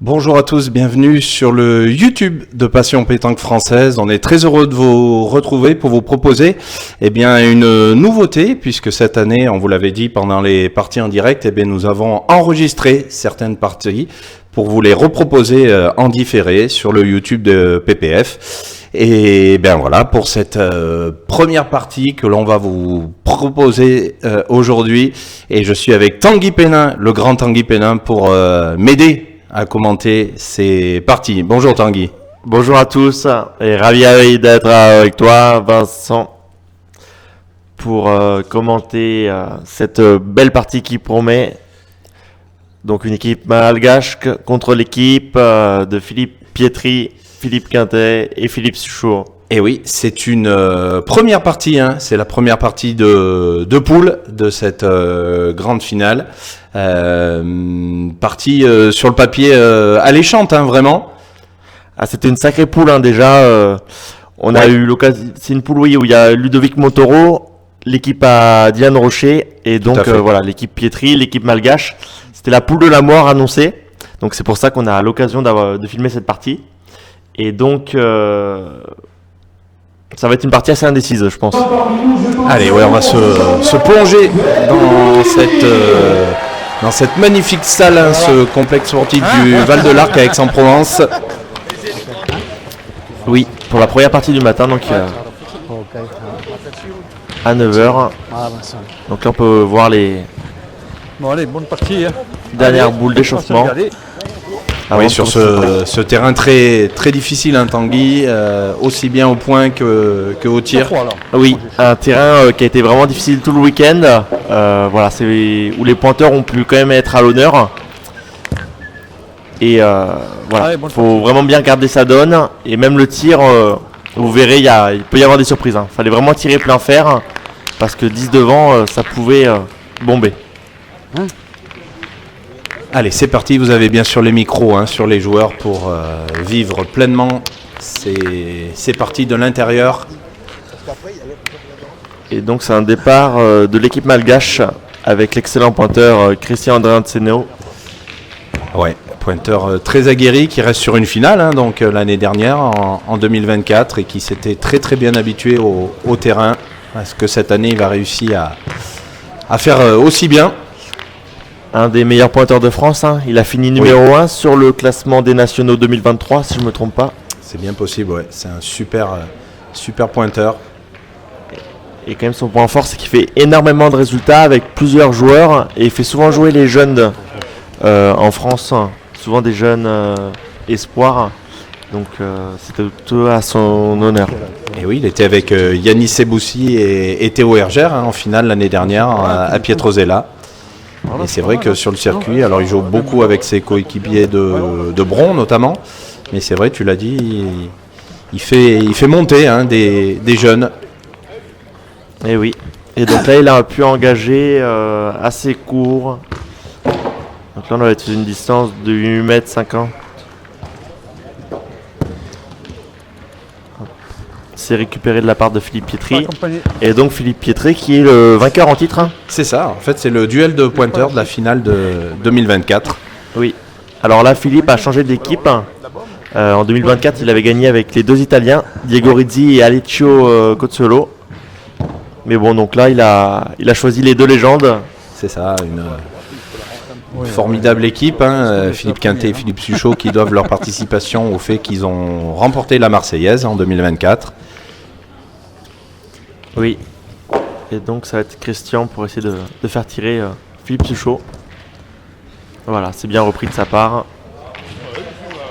Bonjour à tous, bienvenue sur le YouTube de Passion Pétanque Française. On est très heureux de vous retrouver pour vous proposer une nouveauté, puisque cette année, on vous l'avait dit pendant les parties en direct, nous avons enregistré certaines parties pour vous les reproposer en différé sur le YouTube de PPF. Et voilà pour cette première partie que l'on va vous proposer aujourd'hui. Et je suis avec Tanguy Pénin, le grand Tanguy Pénin, pour m'aider à commenter ces parties. Bonjour Tanguy. Bonjour à tous et ravi d'être avec toi Vincent pour commenter cette belle partie qui promet. Donc une équipe malgache contre l'équipe de Philippe Pietri, Philippe Quintet et Philippe Suchaud. Et oui, c'est une première partie, c'est la première partie de poule de cette grande finale. Partie sur le papier alléchante, vraiment. Ah, c'était une sacrée poule déjà. On a eu l'occasion. C'est une poule où il y a Ludovic Montoro, l'équipe à Diane Rocher et donc l'équipe Pietri, l'équipe malgache. C'était la poule de la mort annoncée. Donc c'est pour ça qu'on a l'occasion de filmer cette partie. Et donc ça va être une partie assez indécise, je pense. Allez, on va se plonger dans cette magnifique salle, ce complexe sportif du Val-de-l'Arc à Aix-en-Provence. Oui, pour la première partie du matin, donc à 9h. Donc là, on peut voir les dernières boules d'échauffement. Oui, sur ce terrain très, très difficile, Tanguy, aussi bien au point que au tir. Oui, un terrain qui a été vraiment difficile tout le week-end. C'est où les pointeurs ont pu quand même être à l'honneur. Et il faut vraiment bien garder sa donne. Et même le tir, vous verrez, il peut y avoir des surprises. Il fallait vraiment tirer plein fer parce que 10 devant, ça pouvait bomber. Allez, c'est parti, vous avez bien sûr les micros sur les joueurs pour vivre pleinement ces parties de l'intérieur. Et donc c'est un départ de l'équipe malgache avec l'excellent pointeur Christian Andréantseno. Ouais, pointeur très aguerri qui reste sur une finale l'année dernière en 2024 et qui s'était très très bien habitué au terrain. Est-ce que cette année il va réussir à faire aussi bien? Un des meilleurs pointeurs de France, il a fini numéro 1 sur le classement des nationaux 2023, si je ne me trompe pas. C'est bien possible, ouais. C'est un super pointeur. Et quand même son point fort, c'est qu'il fait énormément de résultats avec plusieurs joueurs et il fait souvent jouer les jeunes en France, souvent des jeunes espoirs. Donc c'était tout à son honneur. Et oui, il était avec Yannis Seboussi et Théo Hergère en finale l'année dernière à Pietrozella. Et c'est vrai que sur le circuit, alors il joue beaucoup avec ses coéquipiers de Bron notamment, mais c'est vrai, tu l'as dit, il fait monter des jeunes. Et oui, et donc là il a pu engager assez court. Donc là on va être sur une distance de 8,50 m. C'est récupéré de la part de Philippe Pietri. Et donc Philippe Pietri qui est le vainqueur en titre. C'est ça, en fait c'est le duel de pointeurs de la finale de 2024. Oui, alors là Philippe a changé d'équipe. En 2024 il avait gagné avec les deux Italiens, Diego Rizzi et Alessio Cozzolo. Mais bon, donc là il a choisi les deux légendes. C'est ça, une formidable équipe, Philippe Quintet et Philippe Suchaud qui doivent leur participation au fait qu'ils ont remporté la Marseillaise en 2024. Oui, et donc ça va être Christian pour essayer de faire tirer Philippe Suchaud. Voilà, c'est bien repris de sa part.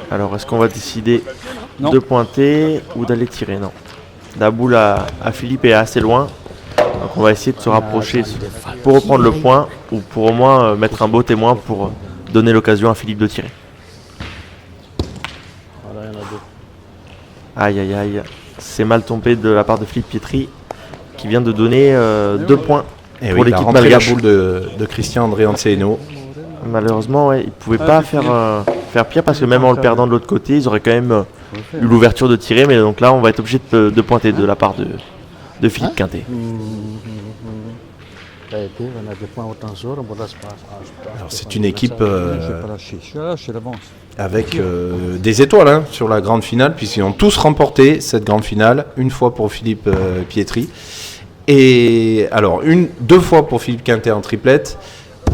Alors est-ce qu'on va décider de pointer ou d'aller tirer? Non. La boule à Philippe est assez loin. Donc on va essayer de se rapprocher pour reprendre le point ou pour au moins mettre un beau témoin pour donner l'occasion à Philippe de tirer. Aïe aïe aïe, c'est mal tombé de la part de Philippe Pietri qui vient de donner 2 points pour l'équipe malgache. La boule de Christian Andréantseno. Malheureusement, il ne pouvait pas faire pire parce que même en le perdant de l'autre côté, ils auraient quand même eu l'ouverture de tirer. Mais donc là, on va être obligé de pointer de la part de Philippe Quintet. Alors c'est une équipe avec des étoiles hein, sur la grande finale, puisqu'ils ont tous remporté cette grande finale, une fois pour Philippe Pietri. Et alors, deux fois pour Philippe Quintet en triplette,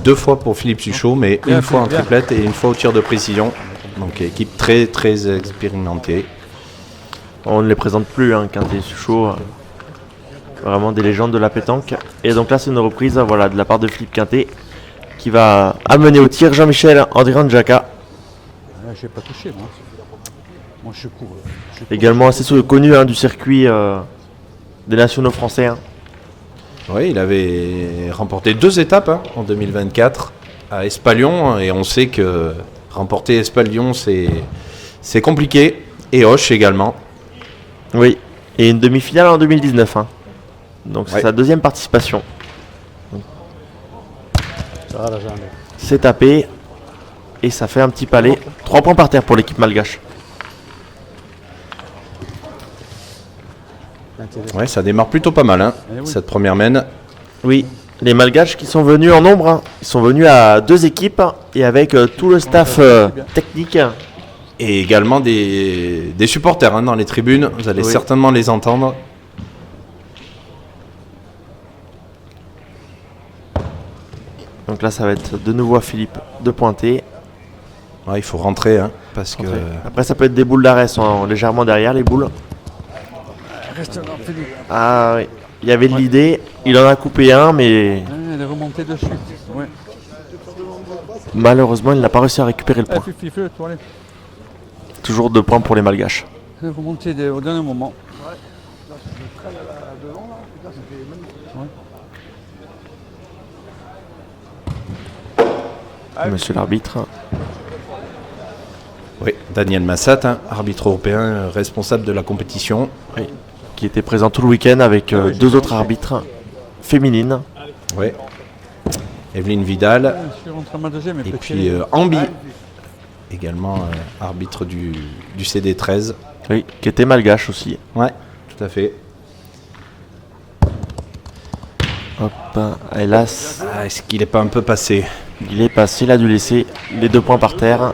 2 fois pour Philippe Suchot, mais une fois en triplette et une fois au tir de précision. Donc équipe très très expérimentée. On ne les présente plus, hein, Quintet et Suchot. Vraiment des légendes de la pétanque. Et donc là, c'est une reprise voilà, de la part de Philippe Quintet qui va amener au tir Jean-Michel Andrian Jacka. Je n'ai pas touché, moi. Moi, je cours. Également assez connu hein, du circuit des nationaux français. Hein. Oui, il avait remporté 2 étapes hein, en 2024 à Espalion. Et on sait que remporter Espalion, c'est compliqué. Et Auch également. Oui, et une demi-finale en 2019. Hein. Donc c'est sa deuxième participation. C'est tapé. Et ça fait un petit palais. 3 points par terre pour l'équipe malgache. Ouais, ça démarre plutôt pas mal, hein, cette première mène. Oui, les malgaches qui sont venus en nombre. Hein. Ils sont venus à 2 équipes et avec tout le staff technique. Et également des supporters hein, dans les tribunes. Vous allez certainement les entendre. Donc là, ça va être de nouveau à Philippe de pointer. Ouais, il faut rentrer, hein, parce que... Après, ça peut être des boules d'arrêt, sont légèrement derrière les boules. Reste là, Philippe. Ah oui, il y avait de l'idée. Il en a coupé un, mais Elle est remontée dessus. Ouais. malheureusement, il n'a pas réussi à récupérer le point. Toujours 2 points pour les malgaches. Elle est remontée au dernier moment. Monsieur l'arbitre. Oui, Daniel Massat, hein, arbitre européen responsable de la compétition. Oui, qui était présent tout le week-end avec 2 autres arbitres féminines. Oui. Evelyne Vidal. Et puis Ambi, également arbitre du CD13. Oui, qui était malgache aussi. Ouais, tout à fait. Hop, hélas. Est-ce qu'il n'est pas un peu passé? Il est passé, il a dû laisser les 2 points par terre.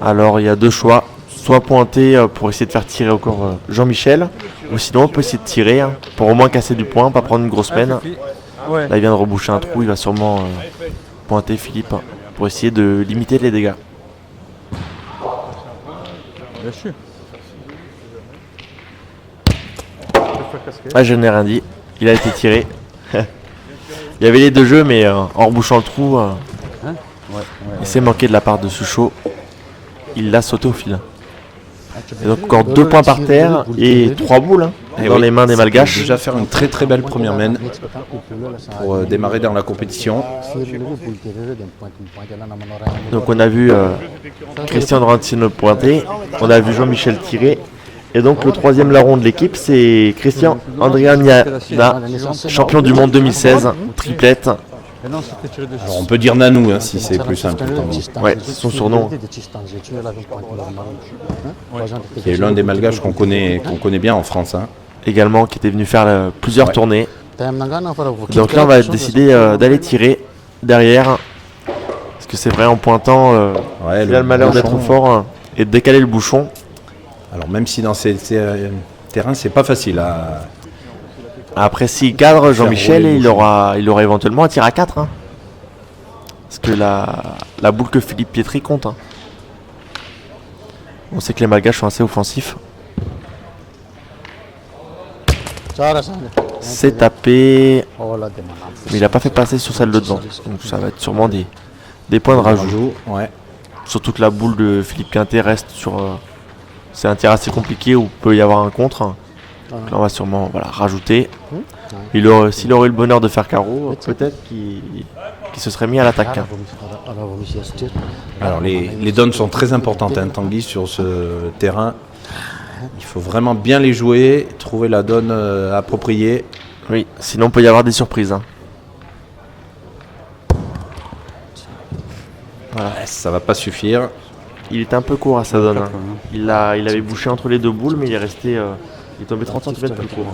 Alors il y a 2 choix. Soit pointer pour essayer de faire tirer encore Jean-Michel. Ou sinon on peut essayer de tirer hein, pour au moins casser du point, pas prendre une grosse peine. Là il vient de reboucher un trou, il va sûrement pointer Philippe pour essayer de limiter les dégâts. Bien sûr. Ah, je n'ai rien dit, il a été tiré. Il y avait les 2 jeux, mais en rebouchant le trou, il s'est manqué de la part de Suchot. Il l'a sauté au fil. Et donc encore 2 points par terre et 3 boules hein, dans les mains des malgaches. Déjà faire une très très belle première mène pour démarrer dans la compétition. Donc on a vu Christian Dorantino pointer, on a vu Jean-Michel tirer. Et donc le 3e larron de l'équipe, c'est Christian Andriana, champion du monde 2016, triplette. Alors on peut dire Nanou hein, si c'est plus simple. Ouais, c'est son surnom. Qui est l'un des malgaches qu'on connaît bien en France. Hein. Également, qui était venu faire plusieurs tournées. Donc là, on va décider d'aller tirer derrière. Parce que c'est vrai, en pointant, il a le malheur d'être fort et de décaler le bouchon. Alors même si dans ces terrains, c'est pas facile à... Après, s'il cadre, Jean-Michel, il aura éventuellement un tir à 4. Hein. Parce que la boule que Philippe Pietri compte. Hein. On sait que les malgaches sont assez offensifs. C'est tapé. Mais il n'a pas fait passer sur celle de devant. Donc ça va être sûrement des points de rajout. Ouais. Surtout que la boule de Philippe Quintet reste sur... c'est un tir assez compliqué où il peut y avoir un contre. Donc là, on va sûrement rajouter. S'il aurait eu le bonheur de faire carreau, peut-être qu'il se serait mis à l'attaque. Alors les donnes sont très importantes, hein, Tanguy, sur ce terrain. Il faut vraiment bien les jouer, trouver la donne appropriée. Oui, sinon il peut y avoir des surprises. Hein. Voilà. Ça va pas suffire. Il était un peu court à sa donne. Hein. Il avait bouché entre les 2 boules, mais il est resté... il est tombé 30 cm plus court.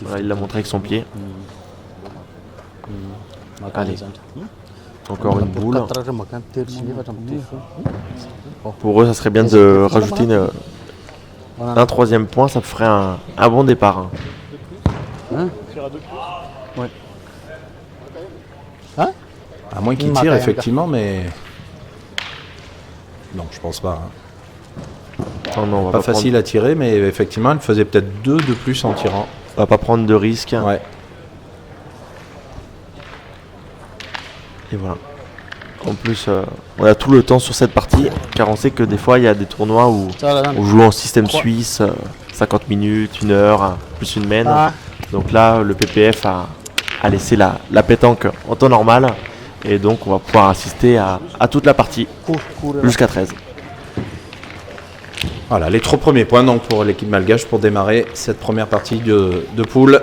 Voilà, il l'a montré avec son pied. Allez. Encore une boule. Pour eux, ça serait bien de rajouter un troisième point, ça ferait un bon départ. Hein. Ouais. Hein? À moins qu'il tire, effectivement, mais... Non, je pense pas. Hein. Non, on va Pas facile prendre, à tirer, mais effectivement, elle faisait peut-être 2 de plus en tirant. on va pas prendre de risques. Ouais. Et voilà. En plus, on a tout le temps sur cette partie, car on sait que des fois, il y a des tournois où on joue en système suisse, 50 minutes, 1 heure, plus une main. Donc là, le PPF a laissé la pétanque en temps normal, et donc on va pouvoir assister à toute la partie, jusqu'à 13. Voilà, les 3 premiers points donc pour l'équipe malgache pour démarrer cette première partie de poule.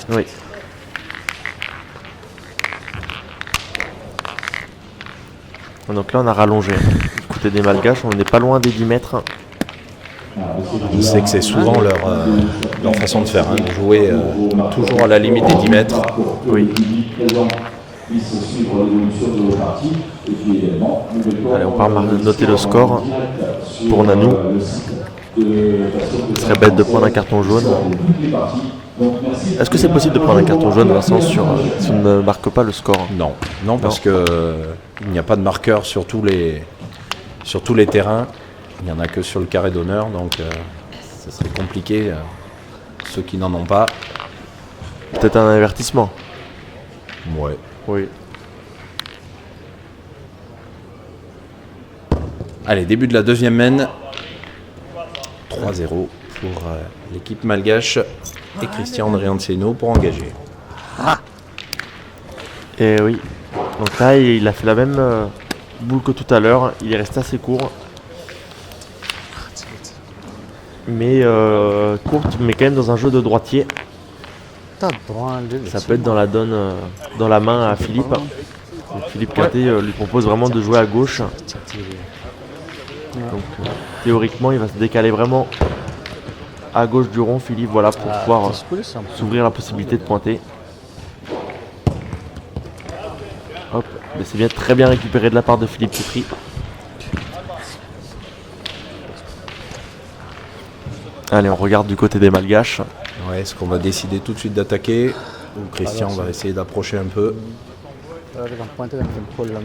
Oui. Donc là, on a rallongé. Du côté des malgaches, on n'est pas loin des 10 mètres. Je sais que c'est souvent leur façon de faire, hein, de jouer toujours à la limite des 10 mètres. Oui. Allez, on part noter le score pour Nanou. Ce serait bête de prendre un carton jaune. Est-ce que c'est possible de prendre un carton jaune, Vincent, si on ne marque pas le score? Non, parce que il n'y a pas de marqueur sur tous les terrains. Il n'y en a que sur le carré d'honneur, donc ça serait compliqué. Ceux qui n'en ont pas. Peut-être un avertissement. Ouais. Oui. Allez, début de la deuxième main. 3-0 pour l'équipe malgache et Christian Andrianceno pour engager. Et oui. Donc là, il a fait la même boule que tout à l'heure. Il est resté assez court. Mais courte, mais quand même dans un jeu de droitier. Ça peut être dans la donne, dans la main à Philippe. Et Philippe Quintet lui propose vraiment de jouer à gauche. Donc théoriquement, il va se décaler vraiment à gauche du rond, Philippe, voilà, pour pouvoir s'ouvrir la possibilité de pointer. Hop, mais c'est bien, très bien récupéré de la part de Philippe Petri. Allez, on regarde du côté des malgaches. Ouais, est-ce qu'on va décider tout de suite d'attaquer ou Christian va essayer d'approcher un peu?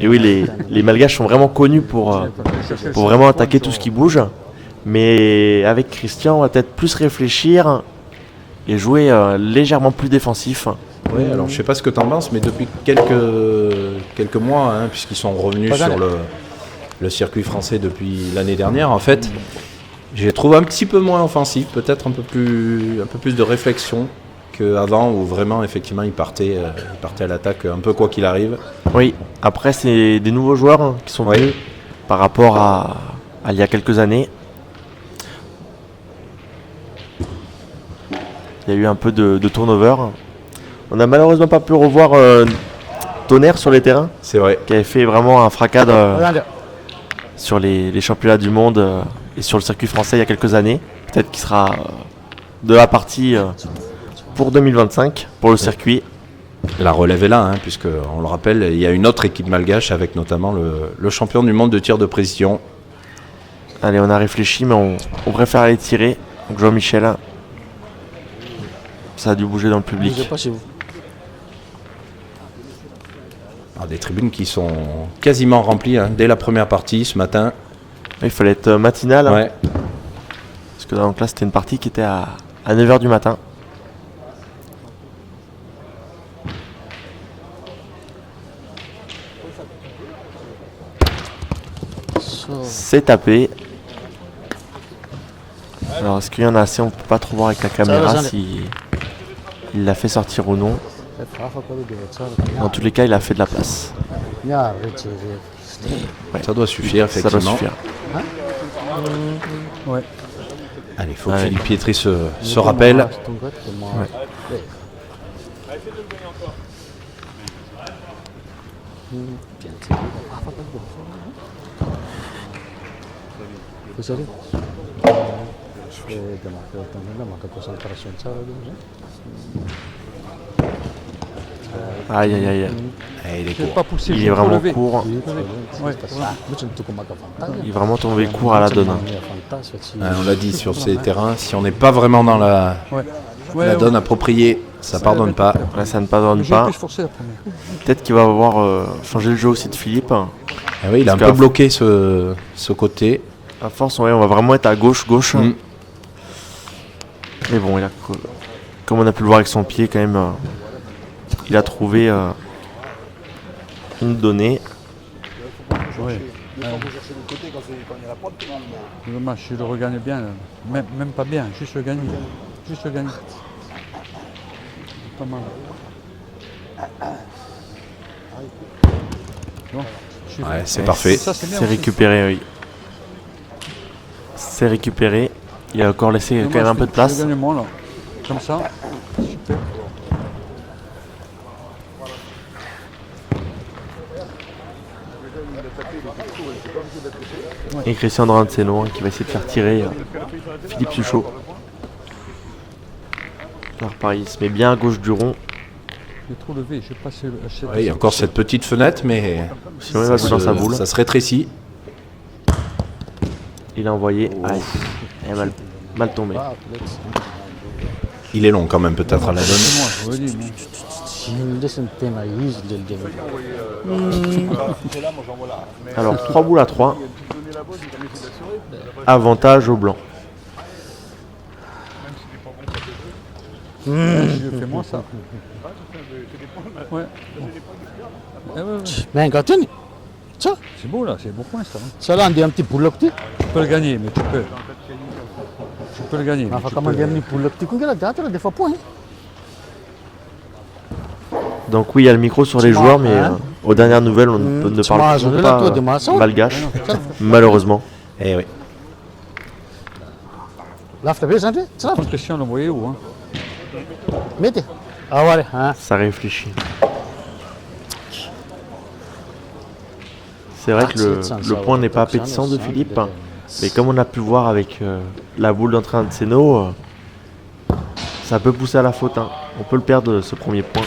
Et oui, les malgaches sont vraiment connus pour vraiment attaquer tout ce qui bouge. Mais avec Christian, on va peut-être plus réfléchir et jouer légèrement plus défensif. Oui, alors je sais pas ce que tu en penses, mais depuis quelques mois, hein, puisqu'ils sont revenus sur le circuit français depuis l'année dernière, en fait, j'ai trouvé un petit peu moins offensif, peut-être un peu plus de réflexion qu'avant, où vraiment, effectivement, ils partaient à l'attaque un peu quoi qu'il arrive. Oui, après, c'est des nouveaux joueurs qui sont venus par rapport à il y a quelques années. Il y a eu un peu de turnover. On n'a malheureusement pas pu revoir Tonnerre sur les terrains. C'est vrai. Qui avait fait vraiment un fracas sur les championnats du monde et sur le circuit français il y a quelques années. Peut-être qu'il sera de la partie pour 2025 pour le circuit. La relève est là, hein, puisque on le rappelle, il y a une autre équipe malgache avec notamment le champion du monde de tir de précision. Allez, on a réfléchi, mais on préfère aller tirer. Donc Jean-Michel, ça a dû bouger dans le public. Alors, des tribunes qui sont quasiment remplies hein, dès la première partie ce matin. Il fallait être matinal. Hein, ouais. parce que donc là, c'était une partie qui était à 9h du matin. C'est tapé. Alors, est-ce qu'il y en a assez? On peut pas trop voir avec la caméra si il l'a fait sortir ou non. Dans tous les cas, il a fait de la place. Ouais. Ça doit suffire, effectivement. Ça doit suffire. Ouais. Allez, il faut que Philippe Pietri se rappelle. Ouais. Cosa lì? Manca concentrazione, ça, Aïe aïe aïe. Eh, il est Je vais court. pas pousser, Il je est vais vraiment lever. court. Ouais, Il est vraiment tombé court à la donne. On l'a dit sur ces terrains, si on n'est pas vraiment dans la donne appropriée, ça pardonne pas. Là, ça ne pardonne J'ai pas. plus forcé la première. Peut-être qu'il va avoir changé le jeu aussi de Philippe. Eh oui, il a un Parce peu que- bloqué ce côté. À force, ouais, on va vraiment être à gauche. Mm. Mais bon, comme on a pu le voir avec son pied, quand même, il a trouvé une donnée. Ouais. C'est dommage, je le regagne bien. Là. Même pas bien, juste le gagner. Juste le gagner. Pas mal. Bon, je suis Ouais, fait. c'est parfait. Ça, c'est bien C'est aussi. récupéré, oui. C'est récupéré. Il a encore laissé quand même un peu de place. Je gagne moins là. Comme ça. Super. Et Christian Dranceno qui va essayer de faire tirer Philippe Suchot. Alors pareil, il se met bien à gauche du rond. J'ai trop levé, j'ai passé le H7. Oui, il y a encore cette petite fenêtre, mais Sinon, il va jouer dans sa boule. ça se rétrécit. Il a envoyé. Aïe. Il a mal tombé. Il est long quand même peut-être à la donne. C'est moi, je vous le dis. moi. Alors 3 boules à 3. Avantage au blanc. Je le fais moins ça. Ouais. Eh ouais. Venga, tieni. Ça, C'est beau là, c'est beau point ça. Hein. ça là, un petit pull-up. Tu peux le gagner, mais tu peux. Tu peux le gagner. Ma mais fa tu come peux- un pull-up. Ti conviene la data, la fa point. Donc oui, il y a le micro sur les joueurs, mais aux dernières nouvelles, on ne parle toujours pas malgache, malheureusement. Eh oui. La flappe, senti? Ça, Contre Christian, l'envoyer où hein? metti. Ah, voilà, hein. Ça réfléchit. C'est vrai que le point n'est pas appétissant de Philippe, mais comme on a pu voir avec la boule d'entrain de Seno, ça peut pousser à la faute. Hein. On peut le perdre ce premier point.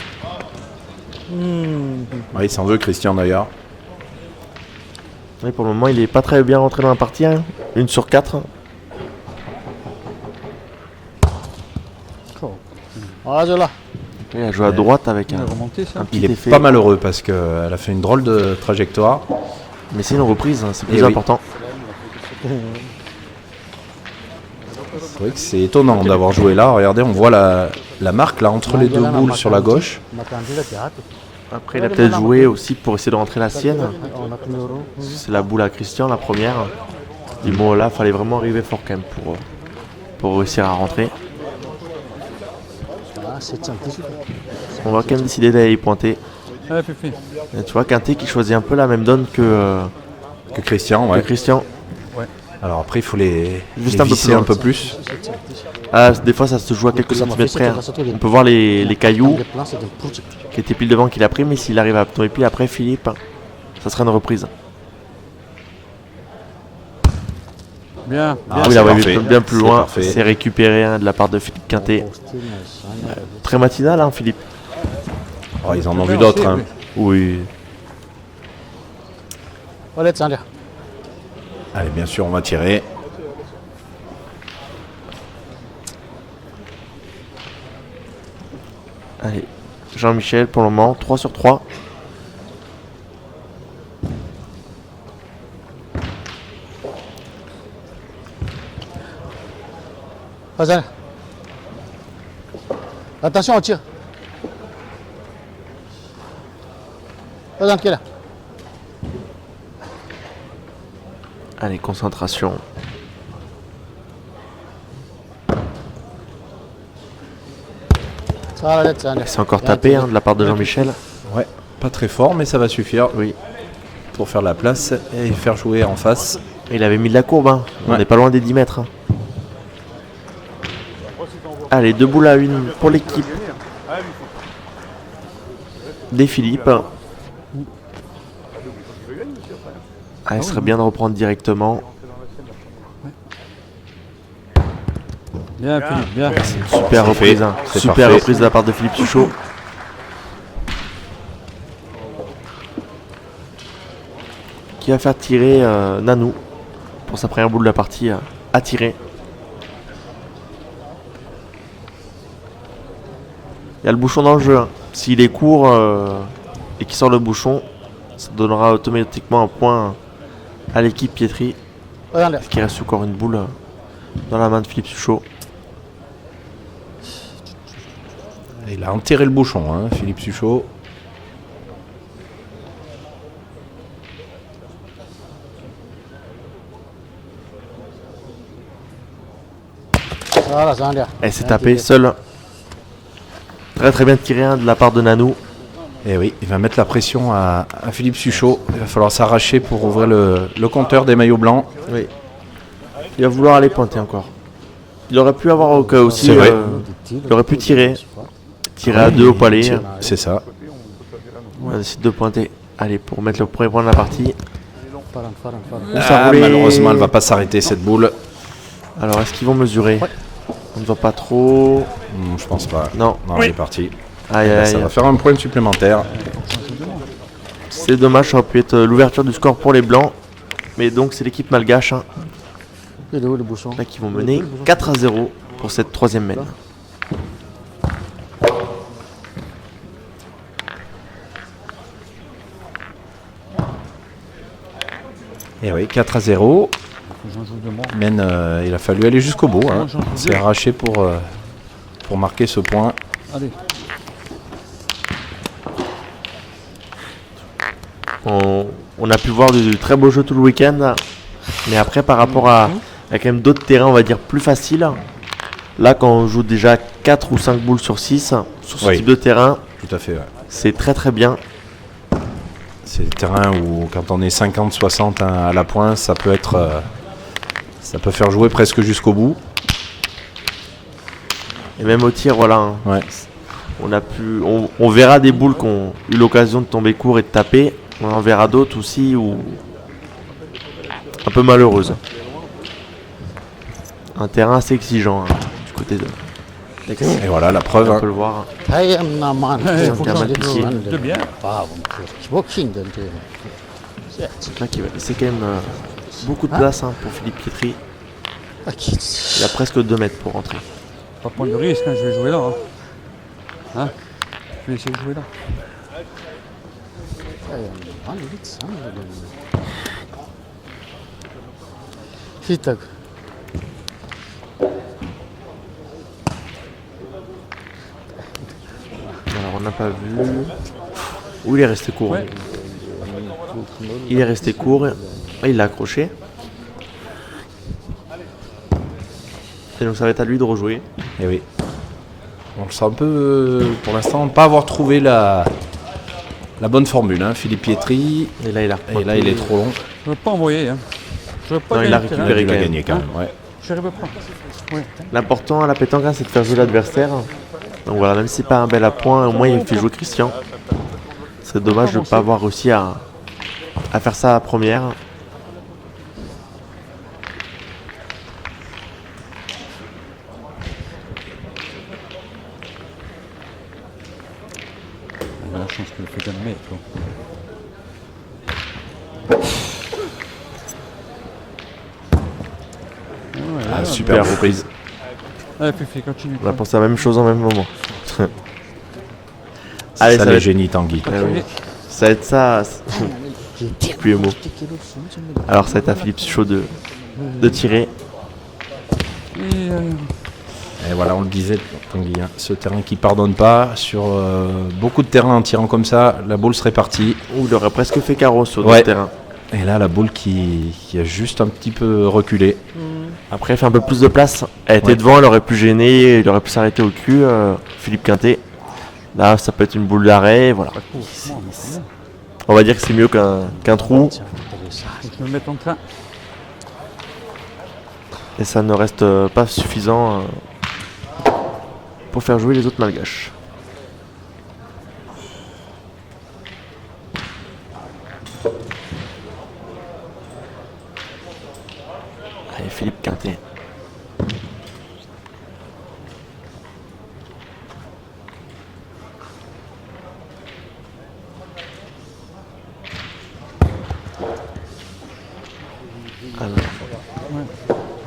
Ouais, il s'en veut Christian d'ailleurs. Oui, pour le moment, il est pas très bien rentré dans la partie. Hein. 1 sur 4. Ah, là. Il a joué à droite avec Il un a remonté ça. petit Il est effet. pas malheureux parce qu'elle a fait une drôle de trajectoire. Mais c'est une reprise, hein, c'est plus Eh oui. important. C'est vrai que c'est étonnant d'avoir joué là. Regardez, on voit la marque là entre les deux boules sur la gauche. Après, il a peut-être joué aussi pour essayer de rentrer la sienne. C'est la boule à Christian, la première. Du bon, là, fallait vraiment arriver fort quand même pour réussir à rentrer. On va quand même décider d'aller y pointer. Allez, Fifi. Et tu vois, Quintet qui choisit un peu la même donne que Christian, ouais. Christian. Alors après, il faut les Juste un peu visser plus loin. un peu plus. Ah, des fois, ça se joue à quelques centimètres près. Hein. On peut voir les cailloux qui étaient pile devant qu'il a pris, mais s'il arrive à tomber pile après Philippe, ça sera une reprise. Bien. Ah, Oui, c'est il a parfait. bien plus C'est loin. parfait. C'est récupéré hein, de la part de Philippe Quintet. Très matinal, hein, Philippe. Oh, ils en ont Bien vu d'autres. aussi, Hein. oui. Oui. Allez, Sandra. Allez, bien sûr, on va tirer. Allez, Jean-Michel pour le moment, 3 sur 3. Vas-y. Attention au tir. Vas-y, qui est là? Allez, concentration. Ça va, Sandra. C'est encore tapé hein, de la part de Jean-Michel. Ouais, pas très fort, mais ça va suffire Oui. pour faire la place et faire jouer en face. Il avait mis de la courbe. Hein. On Ouais. n'est pas loin des 10 mètres. Hein. Allez, 2 boules à 1 pour l'équipe des Philippe. Ah, il serait bien de reprendre directement. Bien, Philippe, bien. Super reprise, hein. C'est Super parfait. reprise de la part de Philippe Suchot. Qui va faire tirer Nanou pour sa première boule de la partie à tirer. Il y a le bouchon dans le jeu, hein. S'il est court et qu'il sort le bouchon, ça donnera automatiquement un point à l'équipe Pietri. Regarde. Parce qu'il reste encore une boule dans la main de Philippe Suchot. Il a enterré le bouchon, hein, Philippe Suchot. Voilà, ça va bien. Elle s'est tapée seule. Très très bien tiré de la part de Nanou. Et oui, il va mettre la pression à Philippe Suchot. Il va falloir s'arracher pour ouvrir le compteur des maillots blancs. Oui. Il va vouloir aller pointer encore. Il aurait pu avoir au cas aussi. C'est vrai. Il aurait pu tirer. Tirer à deux au palais. C'est ça. On décide de pointer. Allez, pour mettre le premier point de la partie. Farhan. Ça roulait. Malheureusement, elle va pas s'arrêter cette boule. Alors, est-ce qu'ils vont mesurer? On ne voit pas trop. Je pense pas. Non. Non, il est parti. Aïe, aïe, Ça aïe. va faire un point supplémentaire. C'est dommage, ça aurait pu être l'ouverture du score pour les Blancs. Mais donc, c'est l'équipe malgache hein, Il est où le bouchon? là, qui vont mener 4-0 pour cette troisième mène. Et oui, 4-0. J'en joue de moi. Men, il a fallu aller jusqu'au bout. Hein. C'est arraché pour marquer ce point. Allez. On a pu voir du très beau jeu tout le week-end. Mais après, par rapport à quand même d'autres terrains, on va dire, plus faciles. Là, quand on joue déjà 4 ou 5 boules sur 6, sur ce Oui. type de terrain, Tout à fait. Ouais. c'est très très bien. C'est le terrain où, quand on est 50-60 à la pointe, ça peut être. Ça peut faire jouer presque jusqu'au bout. Et même au tir, voilà. Hein. Ouais. On verra des boules qui ont eu l'occasion de tomber court et de taper. On en verra d'autres aussi où un peu malheureuses. Un terrain assez exigeant hein, du côté de. Et voilà la preuve. On Hein. peut le voir. Hey, Naman. Faut que Gamin j'en piqué. de bien. Walking then. C'est là qui va laisser quand même beaucoup de place hein, pour Philippe Pietri. Il a presque 2 mètres pour rentrer. Pas prendre de risque, hein, je vais jouer là. Hein. Je vais essayer de jouer là. Hitag. Alors on n'a pas vu. Où il est resté court. Ouais. Il est resté court. Ah, il l'a accroché. Et donc ça va être à lui de rejouer. Et oui. On le sent un peu, pour l'instant, pas avoir trouvé la bonne formule. Hein. Philippe Pietri. Et là il a Et là, il est trop long. Je ne veux pas envoyer. Hein. Je veux pas Non, il gagner a le terrain. récupéré. Il a quand même. gagné quand même. Ouais. Je n'arrive pas. Ouais. L'important à la pétanque, hein, c'est de faire jouer l'adversaire. Donc voilà, même si c'est pas un bel appoint, au moins il fait jouer Christian. C'est dommage de ne pas avoir réussi à faire ça à la première. On a la chance qu'il fait gagner. Toi. Ah, super reprise. Allez, Fifi, continue. On a pensé à la même chose en même moment. Allez, Ça va les être- génie Tanguy. Ah oui. Ça va être ça. Plus le mot. Alors ça va être à Philippe Suchot de tirer. Et, Et voilà, on le disait, Tanguy, hein, ce terrain qui pardonne pas, sur beaucoup de terrains en tirant comme ça, la boule serait partie. Ouh, il aurait presque fait carreau sur Ouais. le terrain. Et là, la boule qui a juste un petit peu reculé. Après, il fait un peu plus de place. Elle était Ouais. devant, elle aurait pu gêner, il aurait pu s'arrêter au cul. Philippe Quintet. Là, ça peut être une boule d'arrêt. Voilà. On va dire que c'est mieux qu'un trou. faut que je me mette en train. Et ça ne reste pas suffisant pour faire jouer les autres malgaches. Allez, Philippe Quintet.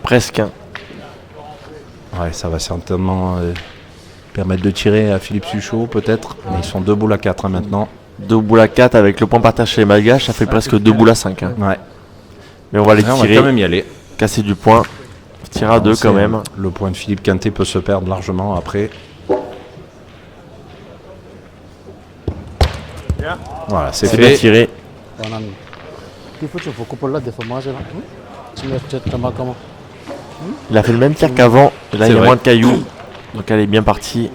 Presque. Hein. Ouais, ça va certainement permettre de tirer à Philippe Suchot, peut-être. Mais ils sont 2 boules à 4 maintenant. 2 boules à 4 avec le point partage chez les Malgaches, ça fait presque 2 boules à 5. Hein. Ouais. Mais on va les Ouais, on va tirer, quand même y aller. casser du point. Tir à 2 quand même. Le point de Philippe Quintet peut se perdre largement après. Voilà, c'est C'est bien fait. tiré. Kanan. Di faut faut couper là déformation là. Tu mets peut-être comment. Il a fait le même tir qu'avant. Et là, C'est il y a vrai. moins de cailloux. Donc elle est bien partie.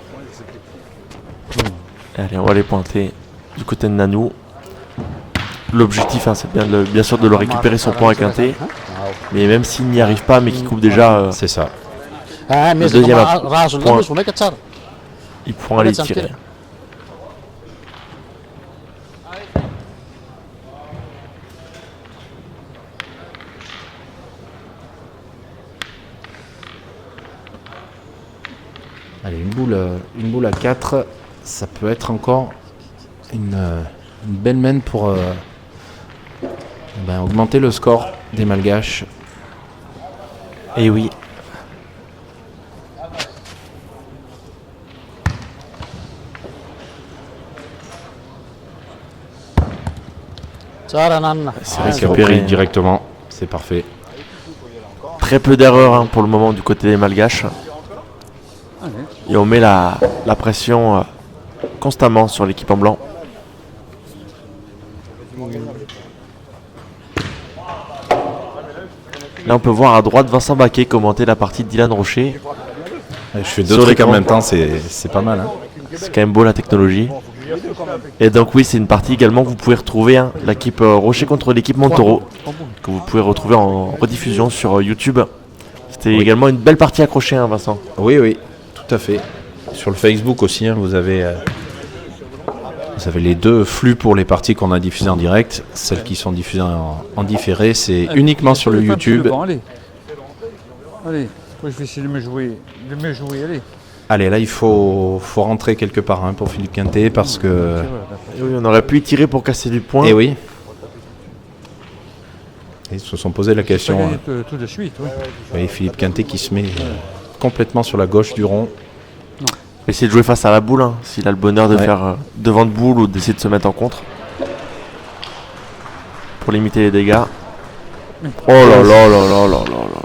Allez, on va les pointer du côté de Nanou. L'objectif, hein, c'est bien sûr de le récupérer son point à Quintet. Mais même s'il n'y arrive pas, mais qu'il coupe déjà, C'est ça. Ah, mais Le deuxième rasul point. là, je mets 4. ils pourront aller tirer. Allez, une boule à 4, ça peut être encore une belle main pour augmenter le score des Malgaches. Et oui. Nan. C'est Récupéré récupéré. directement, c'est parfait. Très peu d'erreurs hein, pour le moment du côté des Malgaches. Et on met la pression constamment sur l'équipe en blanc. Là on peut voir à droite Vincent Baquet commenter la partie de Dylan Rocher. Je fais Sur 2 trucs en l'écran. même temps, c'est pas mal. Hein. C'est quand même beau la technologie. Et donc oui, c'est une partie également que vous pouvez retrouver, hein, l'équipe Rocher contre l'équipe Montoro, que vous pouvez retrouver en rediffusion sur YouTube. C'était également une belle partie accrochée, hein, Vincent. Oui, oui, tout à fait. Sur le Facebook aussi, hein, vous avez les 2 flux pour les parties qu'on a diffusées en direct. Celles qui sont diffusées en différé, c'est uniquement sur le YouTube. Allez, allez, moi je vais essayer de me jouer, allez. Allez, là, il faut rentrer quelque part hein, pour Philippe Quintet parce que... Et oui, on aurait pu y tirer pour casser du point. Eh oui. Ils se sont posé la Pas question. gagner tout de suite, oui. Vous voyez Philippe Quintet qui se met complètement sur la gauche du rond. Essayer de jouer face à la boule, hein, s'il a le bonheur de Ouais. faire devant de boule ou d'essayer de se mettre en contre. Pour limiter les dégâts. Oh là là là là là là là.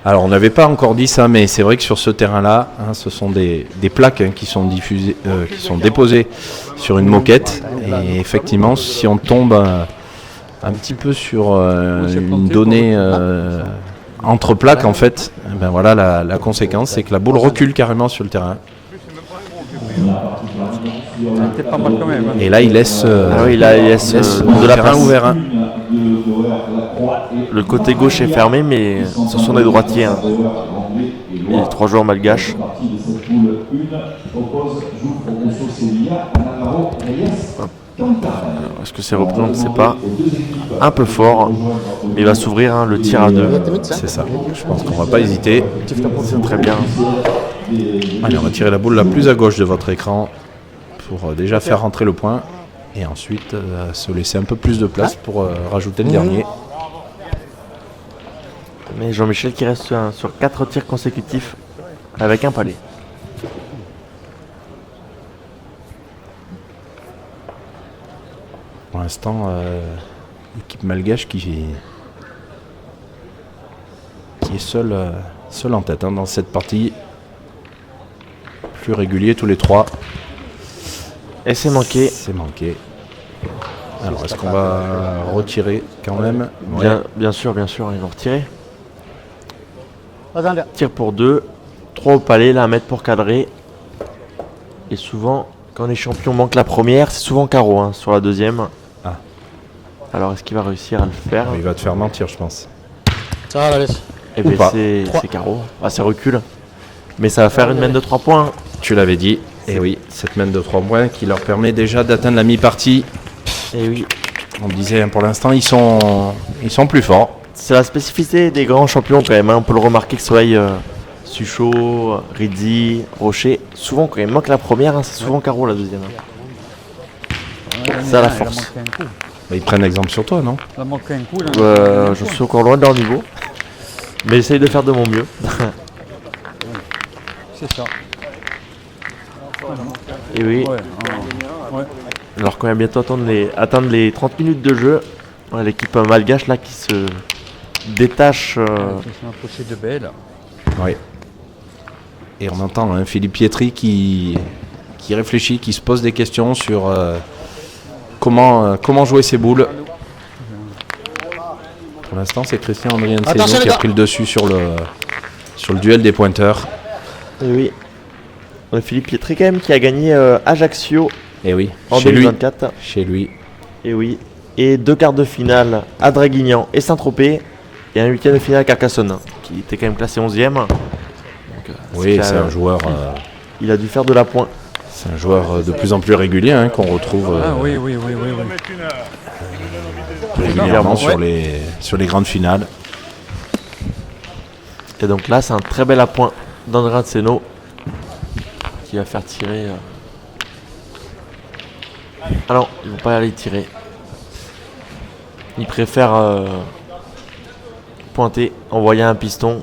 Alors, on n'avait pas encore dit ça, mais c'est vrai que sur ce terrain-là, hein, ce sont des plaques hein, qui sont diffusées, qui sont déposées sur une moquette. Et effectivement, si on tombe un petit peu sur une donnée entre plaques, en fait, eh ben voilà, la conséquence, c'est que la boule recule carrément sur le terrain. C'était pas mal quand même. Hein. Et là, il laisse, Ah oui, là il laisse de de la terrain place. ouvert. Hein. Le côté gauche est fermé, mais ce sont des droitiers. Hein. Il y a 3 joueurs malgaches. Alors, est-ce que c'est repris? On ne sait pas. Un peu fort, mais il va s'ouvrir hein, le tir à 2. C'est ça. Je pense qu'on va pas hésiter. C'est très bien. Allez, on va tirer la boule la plus à gauche de votre écran pour déjà faire rentrer le point. Et ensuite, se laisser un peu plus de place pour rajouter le dernier. Mais Jean-Michel qui reste sur 4 tirs consécutifs avec un palais. Pour l'instant, l'équipe malgache qui est seule en tête hein, dans cette partie. Plus régulier tous les 3. Et c'est manqué. C'est manqué. Alors, est-ce qu'on va retirer quand même? Ouais. Bien sûr, ils vont retirer. Attends, Tir pour 2. 3 au palais, là, 1 mètre pour cadrer. Et souvent, quand les champions manquent la première, c'est souvent carreau hein, sur la deuxième. Ah. Alors, est-ce qu'il va réussir à le faire? Il va te faire mentir, je pense. ça va, allez. Eh Ou bien, pas. c'est carreau. Ah, c'est recul. Mais ça va faire une mène de 3 points. Tu l'avais dit. Et oui, cette mène de 3 points qui leur permet déjà d'atteindre la mi-partie. Et oui. On disait hein, pour l'instant, ils sont plus forts. C'est la spécificité des grands champions quand même. Hein. On peut le remarquer que ce soit Suchot, Rizzi, Rocher. Souvent, quand il manque la première, hein, c'est souvent carreau la deuxième. Hein. Ça, la Il a force. manqué un coup. Bah, ils prennent exemple sur toi, non? Ça manque un coup. Là, Je suis encore loin de leur niveau. Mais j'essaye de faire de mon mieux. C'est ça. Et oui. Ouais, ouais. Alors qu'on va bientôt atteindre les 30 minutes de jeu. Ouais, l'équipe malgache là qui se détache. Ils sont approchés de Belle. Oui. Et on entend hein, Philippe Pietri qui réfléchit, qui se pose des questions sur comment jouer ses boules. Pour l'instant, c'est Christian Andrien de Attention, Saison les qui a gars. pris le dessus sur le duel des pointeurs. Et oui. Ouais, Philippe Pietri quand même qui a gagné Ajaccio Et oui, en chez lui. 2024. Chez lui. Et oui. Et 2 quarts de finale à Draguignan et Saint-Tropez. Et un 8ème de finale à Carcassonne, qui était quand même classé 11ème. Donc, Oui, c'est un joueur. Il a dû faire de la pointe. C'est un joueur de plus en plus régulier hein, qu'on retrouve Ah oui. régulièrement Ouais. sur les grandes finales. Et donc là, c'est un très bel appoint d'André Atseno qui va faire tirer. Ah non, ils vont pas aller tirer. Ils préfèrent pointer, envoyer un piston.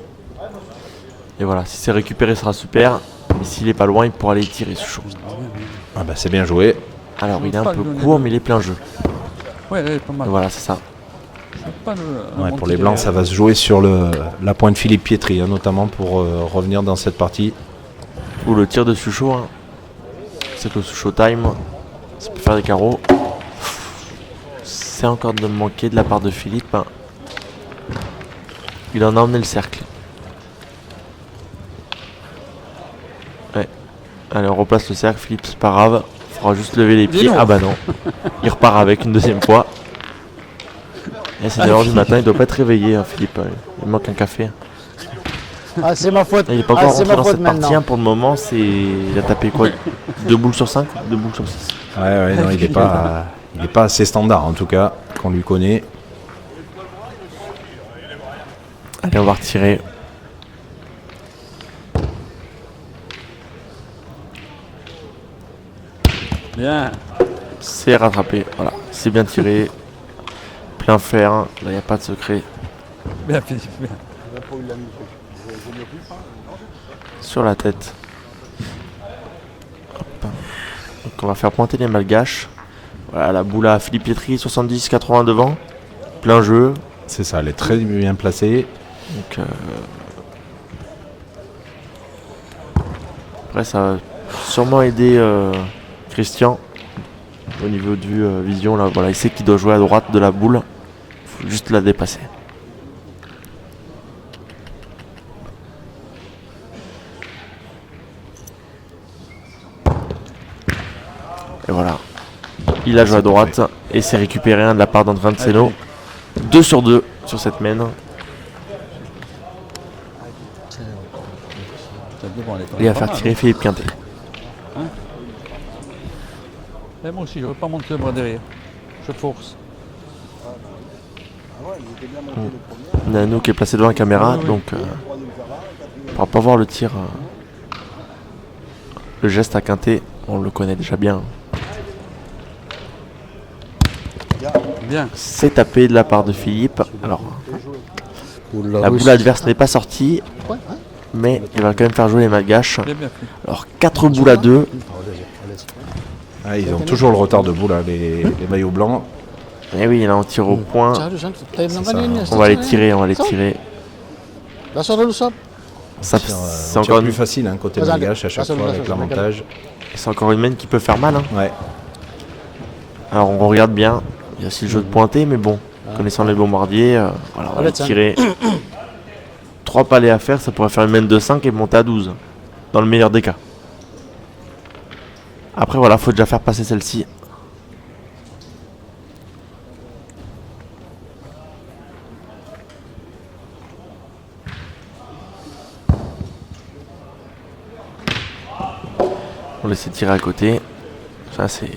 Et voilà, si c'est récupéré, ce sera super. Mais s'il est pas loin, il pourra aller tirer ce chose. Ah bah, c'est bien joué. Alors, il est un peu court, mais il est plein jeu. Ouais, elle est pas Et mal. voilà, c'est ça. Pas Ouais, pour les Blancs, ça va se jouer sur la pointe Philippe Pietri, hein, notamment pour revenir dans cette partie. Ou le tir de Sucho. Hein. C'est que le Sucho time, ça peut faire des carreaux. C'est encore de manquer de la part de Philippe. Hein. Il en a emmené le cercle. Ouais. Allez, on replace le cercle. Philippe, c'est pas grave. Il faudra juste lever les pieds. non. Ah bah non. Il repart avec une deuxième fois. Et c'est 9h du matin. Il doit pas être réveillé, hein, Philippe. Il manque un café. Ah, c'est ma faute. Il est pas Ah, encore c'est rentré ma dans faute cette partie. maintenant. Hein, pour le moment, il a tapé quoi 2 boules sur 5 2 boules sur 6. Ouais, non, il n'est pas assez standard en tout cas, qu'on lui connaît. Allez, on va retirer. Bien. C'est rattrapé. Voilà, c'est bien tiré. Plein fer. Là, il n'y a pas de secret. Bien, Philippe. Bien. Sur la tête. Hop. Donc, on va faire pointer les malgaches. Voilà, la boule à Philippe Pietri, 70-80 devant. Plein jeu. C'est ça, elle est très bien placée. Donc, après, ça va sûrement aider Christian au niveau du vision. Là, voilà, il sait qu'il doit jouer à droite de la boule. Il faut juste la dépasser. Et voilà. Il a joué à droite et c'est récupéré un de la part d'André Atseno. 2 sur 2 sur cette main. Et il va faire tirer Philippe Quintet. Et moi aussi, je ne veux pas monter le bras derrière. Je force. Nano qui est placé devant la caméra, donc on ne pourra pas voir le tir. Le geste à Quintet, on le connaît déjà bien. Bien. C'est tapé de la part de Philippe. Alors, Oula, la oui, boule adverse n'est pas sortie, Ouais, mais il va quand même faire jouer les malgaches. Bien, Philippe. Alors, 4 boules à 2. Ah, ils ont toujours le retard debout là, les maillots blancs. Et oui, là on tire au point. On va les tirer, on va les tirer. Ça, C'est c'est encore encore, plus facile hein, côté malgache à chaque fois avec l'avantage. c'est encore une main qui peut faire mal. Hein. Ouais. Alors on regarde bien. Il y a aussi le jeu de pointer, mais bon, connaissant les bombardiers, voilà, on va les tirer. 3 palets à faire, ça pourrait faire une main de 5 et monter à 12. Dans le meilleur des cas. Après voilà, faut déjà faire passer celle-ci. On laisse tirer à côté. Ça c'est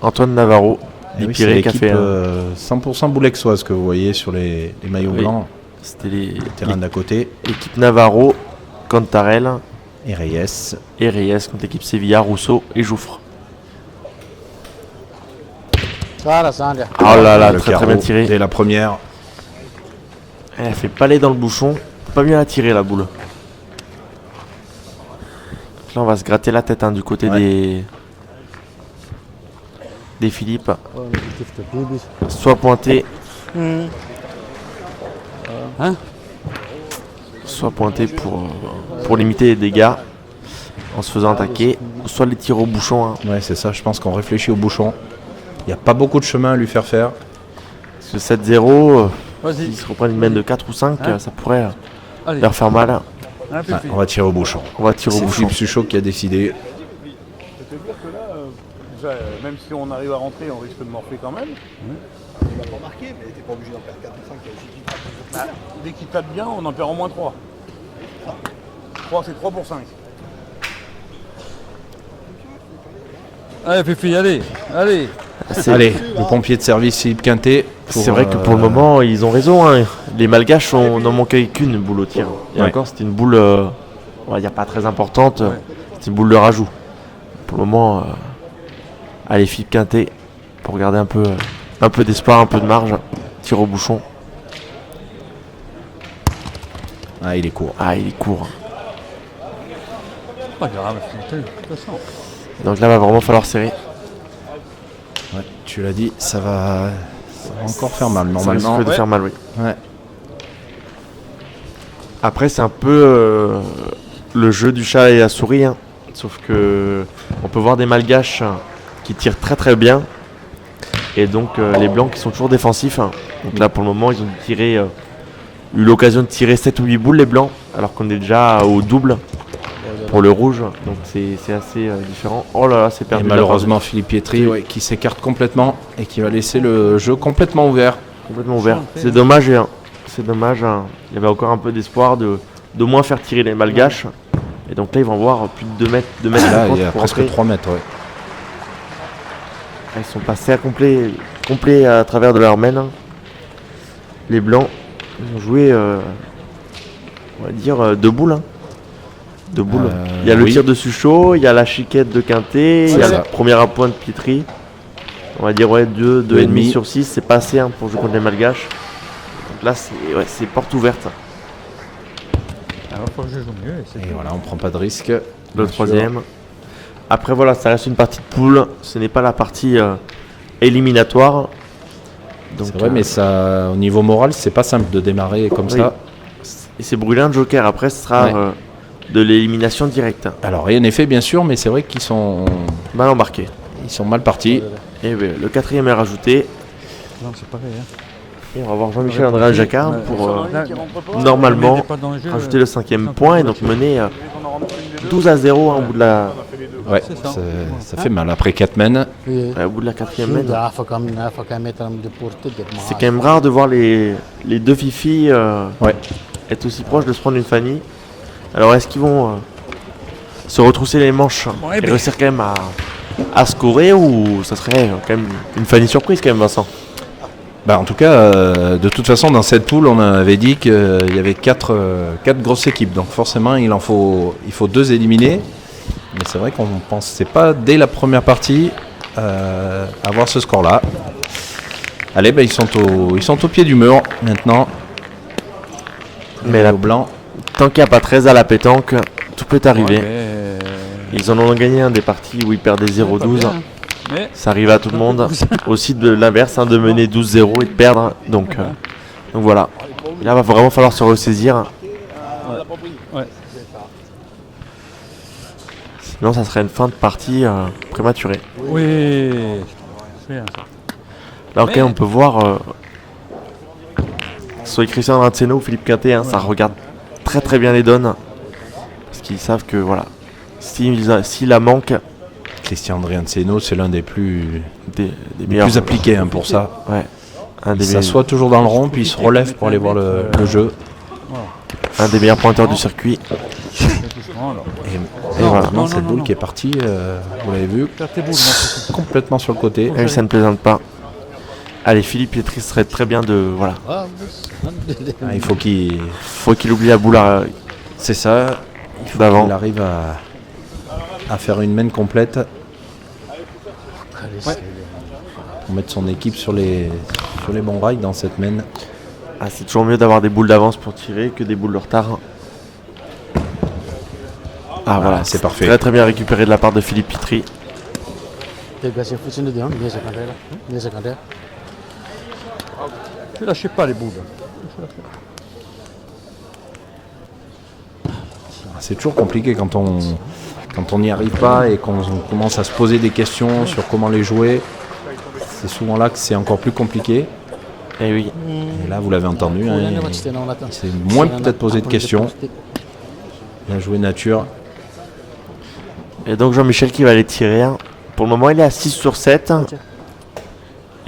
Antoine Navarro, Et oui, l'Ipiré c'est qui a l'équipe fait 100% boulexoise que vous voyez sur les maillots Oui. blancs, c'était les terrain d'à côté. l'équipe Navarro, Cantarel Et Reyes. et Reyes contre l'équipe Sevilla, Rousseau et Jouffre. Voilà, ça, allez. Oh là là, Le très carreau bien tiré. dès la première. Elle fait palais dans le bouchon. Pas bien la tirer la boule. Là on va se gratter la tête du côté des Philippe. Oh, objectif de Bibi. Soit pointé, Hein? soit pointé pour limiter les dégâts en se faisant attaquer, soit les tirs au bouchon. Hein. Ouais, c'est ça, je pense qu'on réfléchit au bouchon. Il n'y a pas beaucoup de chemin à lui faire faire. Parce que 7-0, Vas-y. s'ils se reprennent une mène de 4 ou 5, Hein ça pourrait Allez. leur faire mal. Hein, Ouais, Fifi. on va tirer au bouchon. On va tirer au C'est bouchon. Philippe Suchot qui a décidé. C'est-à-dire que là, déjà, même si on arrive à rentrer, on risque de morfler quand même. Il n'a pas marqué, mais t'es pas obligé d'en perdre 4 ou 5. Dès qu'il tape bien, on en perd au moins 3. 3, c'est 3 pour 5. Allez, Fifi, allez. Allez. Allez, le pompier de service Philippe Quintet. C'est vrai que pour le moment, ils ont raison. Hein. Les Malgaches n'en manquaient qu'une boule au tir. Et Ouais. encore, c'était une boule, on va dire pas très importante. Ouais. C'était une boule de rajout. Pour le moment, allez, Philippe Quintet, pour garder un peu d'espoir, un peu de marge. Tir au bouchon. Ah, il est court. Ah, il est court. Pas grave, de toute façon. Donc là, va vraiment falloir serrer. Ouais, tu l'as dit, ça va encore faire mal Ça normalement. risque de faire mal, oui. Ouais. Après, c'est un peu le jeu du chat et la souris. Hein. Sauf que on peut voir des Malgaches qui tirent très très bien. Et donc les Blancs qui sont toujours défensifs. Hein. Donc là, pour le moment, ils ont eu l'occasion de tirer 7 ou 8 boules, les Blancs. Alors qu'on est déjà au double pour le rouge. Donc c'est assez différent. Oh là là, c'est Et perdu. de la malheureusement, Philippe Pietri qui s'écarte complètement et qui va laisser le jeu complètement ouvert. part, complètement ouvert. C'est dommage. Hein. C'est dommage. Hein. Il y avait encore un peu d'espoir de moins faire tirer les Malgaches. Et donc là, ils vont avoir plus de 2 mètres, 2 mètres Là, 50 il y a pour presque entrer. 3 mètres. Ouais. Ils sont passés à complet à travers de leur main. Les Blancs, ils ont joué, on va dire, 2 boules. Hein. 2 boules. Il y a le oui. tir de Suchot, il y a la chiquette de Quintet, il y a ça. le premier appoint de Pietri. On va dire 2 Deux et demi. 2,5 sur 6, c'est pas assez hein, pour jouer contre les Malgaches. Donc là, c'est porte ouverte. Alors, faut que je joue mieux. C'est Et tout. voilà, on prend pas de risque. Le Bien sûr. troisième. Après, voilà, ça reste une partie de poule. Ce n'est pas la partie éliminatoire. Donc, C'est vrai, mais ça, au niveau moral, c'est pas simple de démarrer comme oui. ça. Et c'est brûler un joker. Après, ce sera Ouais. de l'élimination directe. Alors rien n'est fait, bien sûr, mais c'est vrai qu'ils sont Mal embarqué. mal partis. Et oui, le quatrième est rajouté. Non, c'est pareil. Hein. Et on va voir Jean-Michel André Jacquard Ouais. pour Là, normalement mais il est pas dans le jeu, rajouter le 5e point et donc mener On en rentre une des deux. 12-0 au bout de la, On a fait les deux. Ouais, C'est ça. ça fait mal. Après 4 mènes, Oui. au bout de la 4e Şimdi mène. AFK metre de portée de C'est quand même rare de voir les deux fifis ouais. être aussi proches de se prendre une Fanny. Alors est-ce qu'ils vont se retrousser les manches Bon, eh et ben. réussir quand même à scorer ou ça serait quand même une Fanny surprise quand même, Vincent? Bah, en tout cas, de toute façon, dans cette poule, on avait dit qu'il y avait 4 grosses équipes. Donc forcément, il faut 2 éliminés. Mais c'est vrai qu'on ne pensait pas, dès la première partie, avoir ce score-là. Allez, bah, ils sont au pied du mur maintenant. Mais là, au blanc. tant qu'il n'y a pas 13 à la pétanque, tout peut arriver. Ouais, mais, Ils en ont gagné un des parties où ils perdaient pas 0-12. bien. Mais Ça arrive à tout le monde. Aussi de l'inverse, hein, de mener 12-0 et de perdre. Donc voilà. Et là, va vraiment falloir se ressaisir. Ouais. Sinon, ça serait une fin de partie prématurée. Oui. C'est bien, ça. Là, ok, Mais- on peut voir sur les Christian Ranceno ou Philippe Quintet, hein, ça regarde très très bien les donnes. Parce qu'ils savent que voilà, s'il la manque, Christian Andrianceno, c'est l'un des des les meilleurs. plus appliqués hein, pour ça. Ouais. Un Il des, meilleurs, s'assoit toujours dans le rond, puis il se relève pour aller voir le jeu. un des meilleurs pointeurs du circuit. Doucement, alors. Et Non, malheureusement, non, cette non, boule non. qui est partie, vous l'avez vu, Faire tes boules, mon petit. complètement sur le côté. Et oui, ça ne plaisante pas. Allez, Philippe Pietri serait très bien de. Voilà. Ah, il faut qu'il... Faut qu'il oublie la boule C'est ça. Il faut d'avant. qu'il arrive à faire une main complète. pour mettre son équipe sur les bons rails dans cette mène. Ah, c'est toujours mieux d'avoir des boules d'avance pour tirer que des boules de retard. Ah voilà, c'est parfait. Très très bien récupéré de la part de Philippe Pitry. Ne lâchez pas les boules. C'est toujours compliqué quand on n'y arrive pas et qu'on commence à se poser des questions sur comment les jouer. C'est souvent là que c'est encore plus compliqué. Et oui. Et là, vous l'avez entendu, hein, c'est moins peut-être poser de questions. Bien joué nature. Et donc Jean-Michel qui va aller tirer. Pour le moment, il est à 6 sur 7.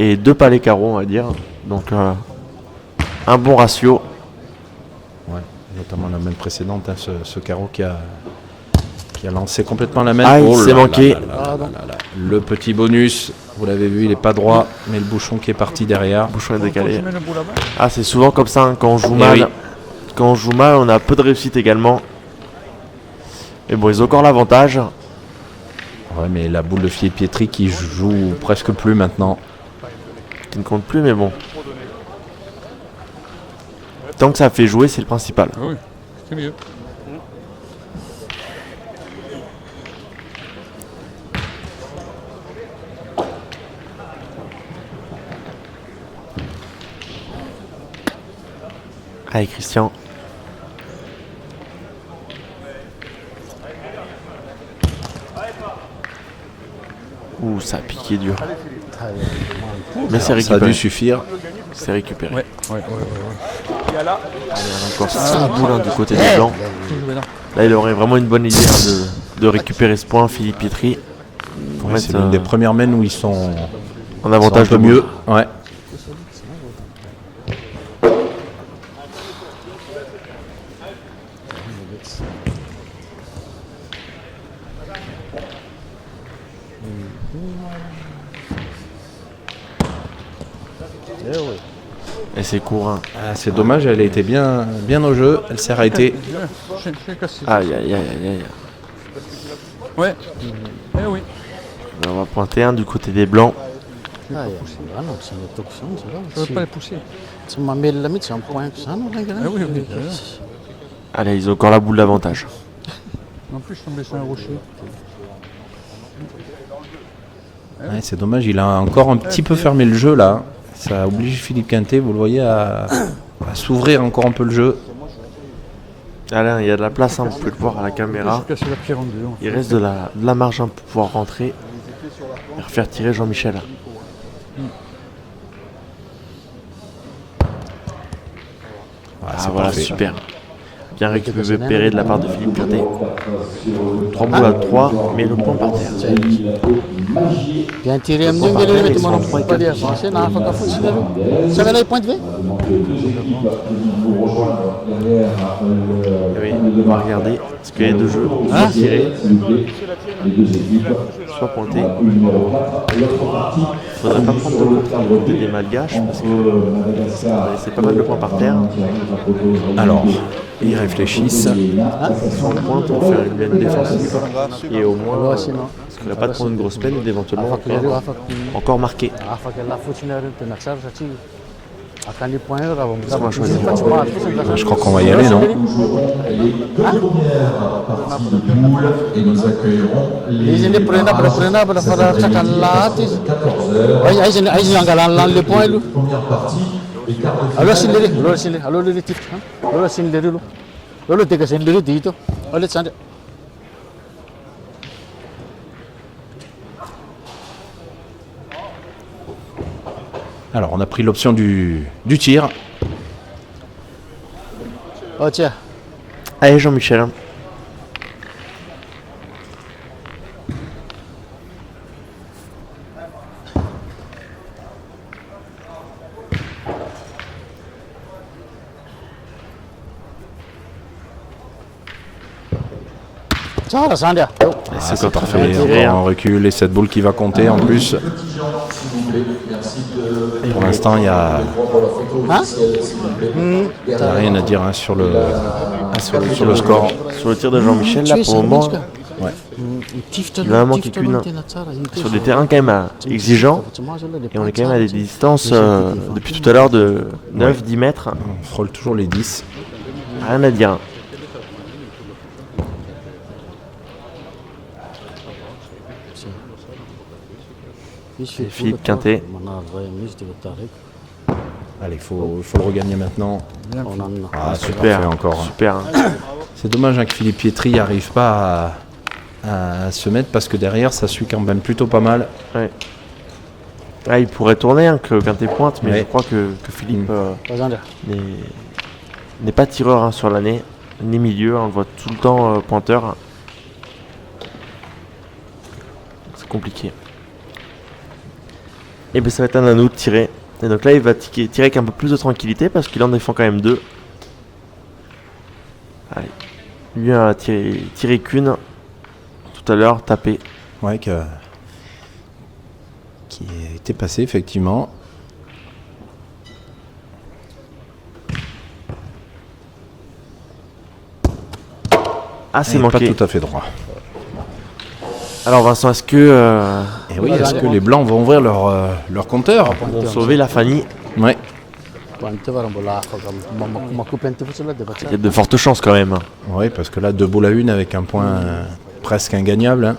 Et 2 palets carreaux, on va dire. Donc un bon ratio. Ouais, notamment la main précédente, hein, ce carreau qui a lancé complètement la main. Ah, il s'est manqué. Le petit bonus, vous l'avez vu, il n'est pas droit, mais le bouchon qui est parti derrière. Le bouchon est décalé. Je mets le boule à main. Ah, c'est souvent comme ça, hein, quand on joue Eh mal. oui. Quand on joue mal, on a peu de réussite également. Mais bon, ils ont encore l'avantage. Ouais, mais la boule de Philippe Pitry qui joue presque plus maintenant. Qui ne compte plus, mais bon. Tant que ça fait jouer, c'est le principal. Ah oui, c'est mieux. Allez, Christian. Ouh, ça a piqué dur. Mais c'est Ça a récupéré. dû suffire. C'est récupéré. Ouais. Allez, on a encore 6 boules, hein, du côté des blancs. Là, il aurait vraiment une bonne idée, hein, de récupérer ce point, Philippe Pitry. Pour Ouais, mettre c'est l'une des premières mènes où ils sont en avantage un peu de mieux. mieux. Ouais. Et c'est court. Hein. Ah, c'est dommage, elle a été bien au jeu. Elle s'est arrêtée. J'ai cassé. Aïe, aïe, aïe, aïe, aïe. Ouais. Eh oui. On va pointer un du côté des blancs. Je ne veux pas les pousser. Ah oui, oui. Allez, ils ont encore la boule d'avantage. En plus, je tombais sur un rocher. Ouais, c'est dommage, il a encore un petit peu fermé le jeu là. Ça oblige Philippe Quintet, vous le voyez, à s'ouvrir encore un peu le jeu. Allez, il y a de la place, hein, vous pouvez le voir à la caméra. J'ai cassé la pierre en deux. Il reste de la marge, hein, pour pouvoir rentrer et refaire tirer Jean-Michel. Ah, Ah c'est voilà, parfait. super. Bien récupéré de la part de Philippe Quintet. 3 boules à 3, mais le point par terre. Bien tiré, I'm doing a little bit more of body advance. Now I forgot to ça va là, point de vue. Oui, on va regarder. Parce qu'il y a deux jeux. Soit tirer, soit pointer. Il ne faudrait pas prendre de contre du côté des malgaches parce que c'est pas mal de points par terre. Alors, ils réfléchissent. Soit on pointe pour faire une laine défensive et au moins, Ouais, parce sinon. qu'il ne va pas de prendre une grosse peine d'éventuellement encore marquer. Je crois qu'on va y aller, non? Et nous accueillerons les Ils ne prennent pas faire le point. premières parties des quarts de finale. Alors, c'est le alors le titre. Alors, c'est le relo. Alors, c'est le dito. Alors, c'est Alors, on a pris l'option du tir. oh tiens. Allez Jean-Michel. Ciao, la Sandia. Ah, c'est parfait, parfait. on recule et cette boule qui va compter en plus. Pour l'instant, il n'y a rien à dire, hein, sur le score. Sur le tir de Jean-Michel, là pour le moment, Ouais. Il va en manquer qu'une. Sur des terrains quand même exigeants. Et on est quand même à des distances depuis tout à l'heure de 9-10 mètres. On frôle toujours les 10. Rien à dire. C'est Philippe Quintet. Allez, faut le regagner maintenant. Ah, Super, parfait encore. super. C'est dommage que Philippe Pietri n'arrive pas à se mettre parce que derrière ça suit quand même plutôt pas mal. Ouais. Ah, il pourrait tourner que Quintet pointe, mais Ouais. je crois que Philippe n'est pas tireur sur l'année, ni milieu, on le voit tout le temps pointeur. C'est compliqué. Et bien ça va être un nous de tirer. Et donc là il va tirer avec un peu plus de tranquillité parce qu'il en défend quand même 2. Allez. Lui a tiré qu'une tout à l'heure, tapé. Ouais, qui était passé effectivement. Ah, c'est Et manqué. pas tout à fait droit. Alors Vincent, est-ce que Et oui, est-ce que les Blancs vont ouvrir leur compteur? vont sauver la Fanny? Ouais. Il y a de fortes chances quand même. Oui, parce que là, 2 boules à 1 avec un point presque ingagnable. Hein.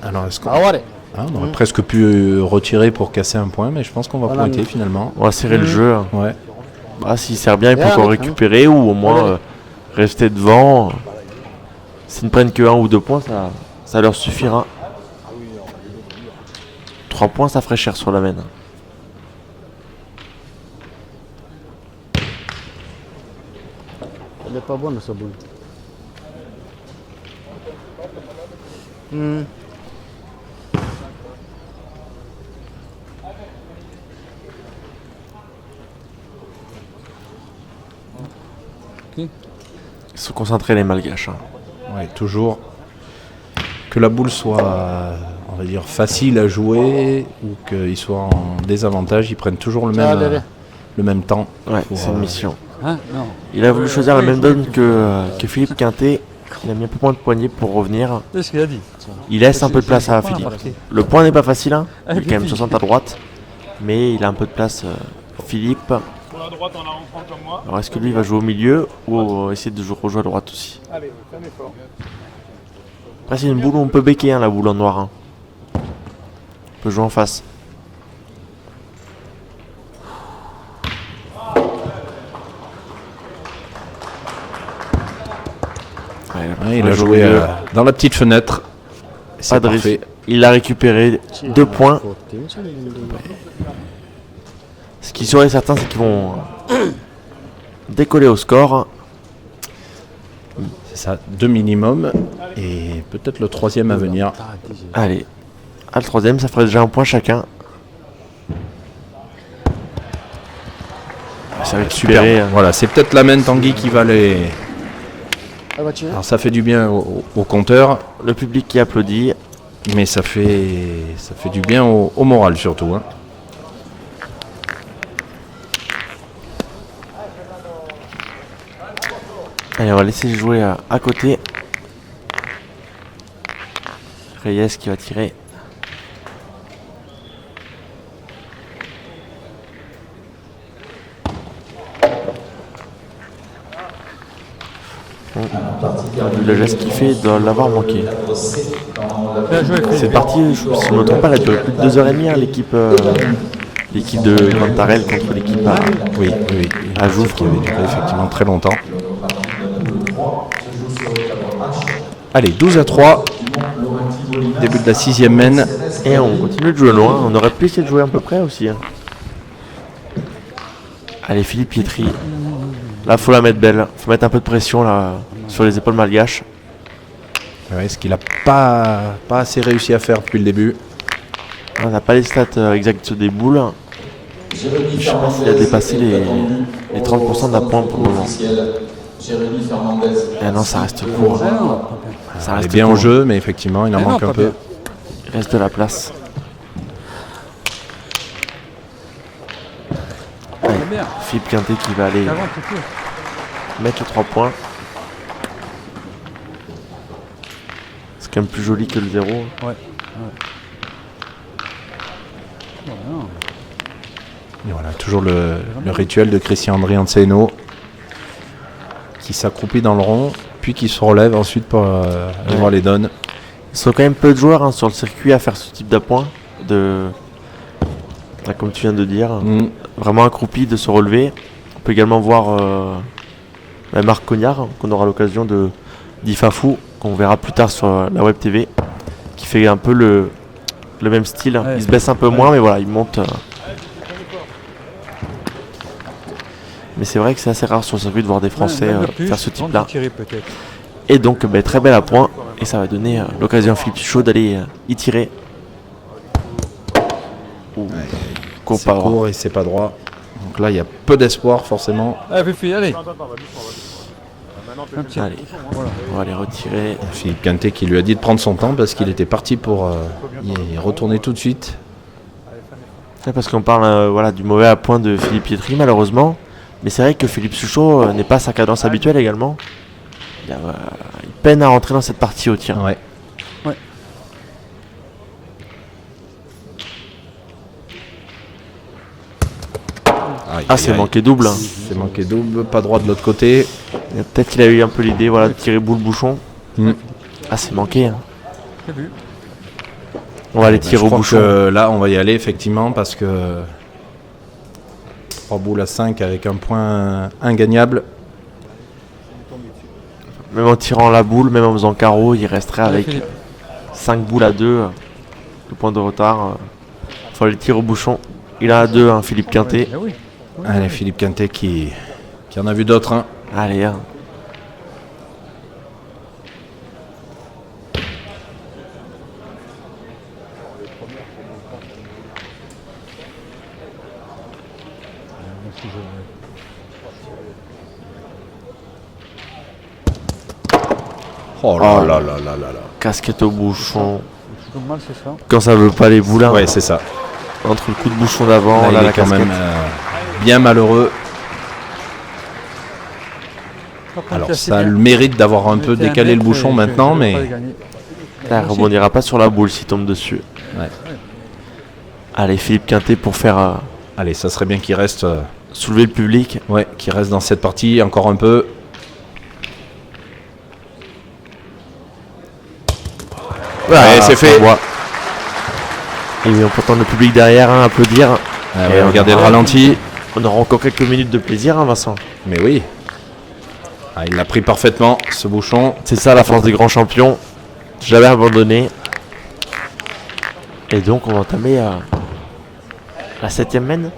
Alors, est-ce qu'on on aurait presque pu retirer pour casser un point, mais je pense qu'on va pointer finalement. On va serrer le jeu. Ouais. Bah, s'il sert bien, il peut encore récupérer ou au moins rester devant. S'ils ne prennent que 1 ou 2 points, ça leur suffira. 3 points, ça ferait cher sur la mène. Elle n'est pas bonne, sa boule. Ils sont concentrés les Malgaches. Hein. Ouais, toujours. Que la boule soit, on va dire, facile à jouer ou qu'ils soient en désavantage, ils prennent toujours le même temps. Ouais, pour, c'est une mission. Hein? Non. Il a voulu choisir la même donne que Philippe Quintet. Il a mis un peu moins de poignée pour revenir. C'est ce qu'il a dit. Il laisse un peu de place à Philippe. Marqué. Le point n'est pas facile, hein. Il est quand même Philippe. 60 à droite. Mais il a un peu de place, Philippe. Pour la droite, on la reprend comme moi. Alors est-ce que lui va jouer au milieu ou essayer de rejouer à droite aussi? Allez, fais un effort. Après c'est une boule où on peut béquer, hein, la boule en noir. Hein. On peut jouer en face. Ouais, il a joué dans la petite fenêtre. C'est pas de parfait. risque. Il a récupéré 2 points. Ce qui serait certain, c'est qu'ils vont décoller au score. C'est ça, 2 minimum et peut-être le 3e à venir. Allez, à le 3e, ça ferait déjà un point chacun. Ça va Super. récupérer. Voilà, c'est peut-être la main Tanguy qui va les. Alors ça fait du bien au compteur, Le public qui applaudit. mais ça fait du bien au moral surtout. Hein. Allez, on va laisser jouer à côté. Reyes qui va tirer. Le geste qu'il fait doit l'avoir manqué. Bien joué, Philippe. Cette partie, si je ne me trompe pas, elle a duré plus de 2h30, hein, l'équipe de Cantarel contre l'équipe à... Oui. À Jouffre. Qui avait duré effectivement très longtemps. Allez, 12-3. Début de la 6e mène. Et on continue de jouer loin. On aurait pu essayer de jouer un peu près aussi. Hein. Allez, Philippe Pietri. Là, faut la mettre belle. Faut mettre un peu de pression là sur les épaules malgaches. Ouais, ce qu'il n'a pas assez réussi à faire depuis le début. On n'a pas les stats exactes des boules. Je sais pas s'il a dépassé les 30% d'appoint pour le moment. Et non, ça reste court. Ça Il est reste bien court. au jeu, mais effectivement, il en Mais non, manque un pas peu. bien. Il reste de la place. C'est bien. Philippe Quintet qui va aller 40 et plus. mettre les 3 points. C'est quand même plus joli que le 0. Ouais. Voilà. Et voilà, toujours le rituel de Christian André Anceno qui s'accroupit dans le rond, puis qui se relève ensuite pour aller voir les donnes. Il sont quand même peu de joueurs hein, sur le circuit à faire ce type d'appoint. Comme tu viens de dire, vraiment accroupi, de se relever. On peut également voir Marc Cognard, qu'on aura l'occasion d'Ifafou, qu'on verra plus tard sur la web TV, qui fait un peu le même style. Ouais. Il se baisse un peu moins, mais voilà, il monte. Mais c'est vrai que c'est assez rare sur le circuit de voir des Français faire ce type-là. Peut-être. Et donc, très bel appoint. Et ça va donner l'occasion à Philippe Suchot d'aller y tirer. Court C'est pas droit. court et c'est pas droit. Donc là, il y a peu d'espoir forcément. Allez, Fifi, allez. Allez, on va les retirer. Philippe Quintet qui lui a dit de prendre son temps parce qu'il était parti pour y retourner tout de suite. C'est parce qu'on parle du mauvais appoint de Philippe Pietri, malheureusement. Mais c'est vrai que Philippe Suchot n'est pas à sa cadence habituelle également. Il peine à rentrer dans cette partie au tir. Ouais. C'est manqué double. C'est manqué double, pas droit de l'autre côté. Peut-être qu'il a eu un peu l'idée de tirer boule bouchon. C'est manqué. Hein. J'ai vu. On va les tirer au bouchon. Là, on va y aller effectivement parce que 3 boules à 5 avec un point ingagnable. Même en tirant la boule, même en faisant carreau, il resterait avec 5 boules à 2. Le point de retard. Il faut les tirer au bouchon. Il a à 2, hein, Philippe Quintet. Oui. Allez, Philippe Quintet qui en a vu d'autres. Hein. Allez. Hein. Oh là là là là là là. Casquette au bouchon. C'est mal, c'est ça. Quand ça veut pas les boules. Hein. Ouais, c'est ça. Entre le coup de bouchon d'avant, Là, il la est quand casquette. même bien malheureux. Alors ça a le mérite d'avoir un peu décalé le bouchon maintenant, mais Là, il rebondira pas sur la boule s'il tombe dessus. Ouais. Allez, Philippe Quintet pour faire allez, ça serait bien qu'il reste, soulever le public. qu'il reste dans cette partie encore un peu. Voilà, c'est fait. Et on peut entendre le public derrière applaudir. Et regardez le ralenti. On aura encore quelques minutes de plaisir, hein, Vincent. Mais oui. Il l'a pris parfaitement, ce bouchon. C'est ça la force des grands champions. Jamais abandonné. Et donc on va entamer la 7ème mène.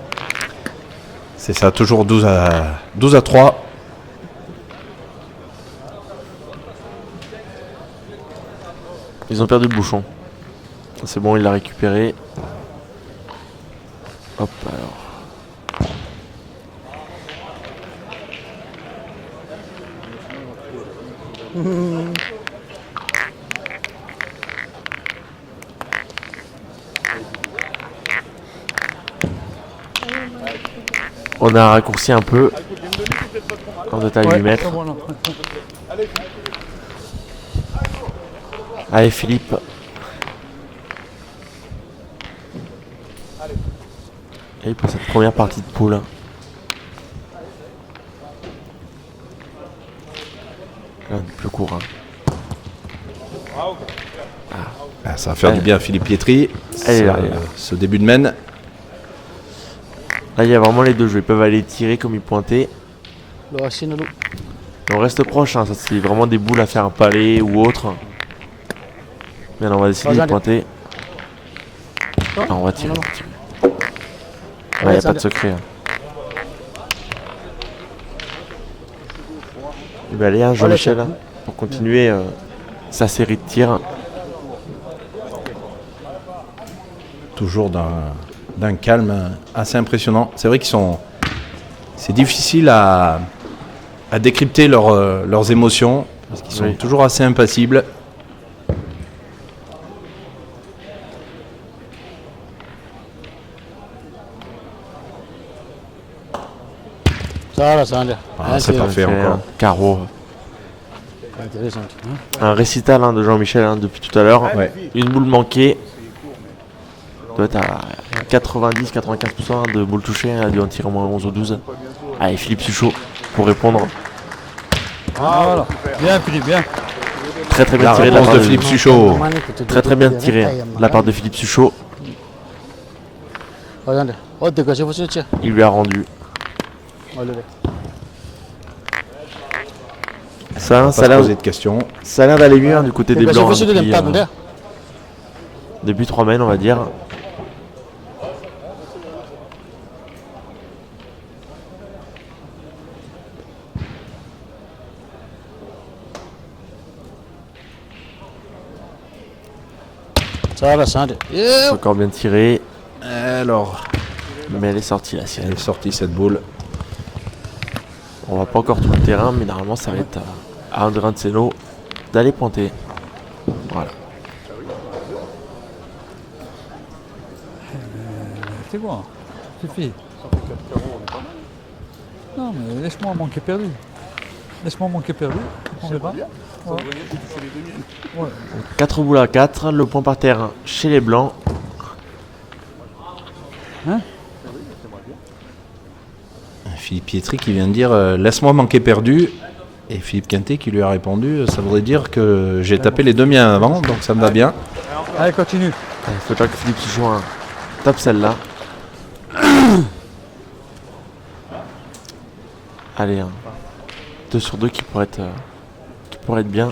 C'est ça, toujours 12 à 3. Ils ont perdu le bouchon. C'est bon, il l'a récupéré. Hop, alors. On a raccourci un peu. On est à 8 mètres. Voilà. Allez Philippe. Et pour cette première partie de poule. Là, on est plus court. Hein. Ça va faire du bien à Philippe Pietri. Allez, là. Ce début de mène. Là il y a vraiment les deux jeux. Ils peuvent aller tirer comme ils pointaient. Lo assino lui. Et on reste proche. Hein. Ça c'est vraiment des boules à faire un palais ou autre. Bien, on va décider de pointer. Ah, on va tirer. Il n'y a pas de secret. Hein. Et ben, allez, hein, Jean-Michel, hein, pour continuer sa série de tirs. Toujours d'un calme assez impressionnant. C'est vrai c'est difficile à décrypter leurs émotions, parce qu'ils sont toujours assez impassibles. Ça va, ça va. Ah, c'est parfait Fait encore. un carreau. Intéressant. Un récital de Jean-Michel depuis tout à l'heure. Ouais. Une boule manquée. Doit être à 90-95% de boules touchées. Elle a dû en tirer au moins 11 ou 12. Allez, Philippe Suchot pour répondre. Voilà. Bien, Philippe, bien. Très très bien La tiré de la réponse part de Philippe Suchot. Très très bien tiré de la part de Philippe Suchot. Regarde. Oh, dégagez vos tiens. Il lui a rendu. Ça Pas a se l'air poser de questions. d'aller mieux du côté des Dégagez Blancs vos hein, tiens, depuis, depuis 3 semaines, on va dire. Ça va, ça va. C'est encore bien tiré, Alors, mais elle est sortie la sienne. elle est sortie cette boule. On va pas encore tout le terrain, mais normalement ça va être à André Anseno d'aller pointer. Voilà. C'est bon. Suffit. Non, mais laisse-moi manquer perdu. Laisse-moi manquer perdu. On verra. Ouais. 4 boules à 4, le point par terre chez les Blancs. Philippe Pietri qui vient de dire laisse-moi manquer perdu. Et Philippe Quintet qui lui a répondu ça voudrait dire que j'ai tapé les demi avant, donc ça me va bien. Allez, continue. Il faut pas que Philippe Suchot tape celle-là. Allez, 2 sur 2 qui pourrait être bien.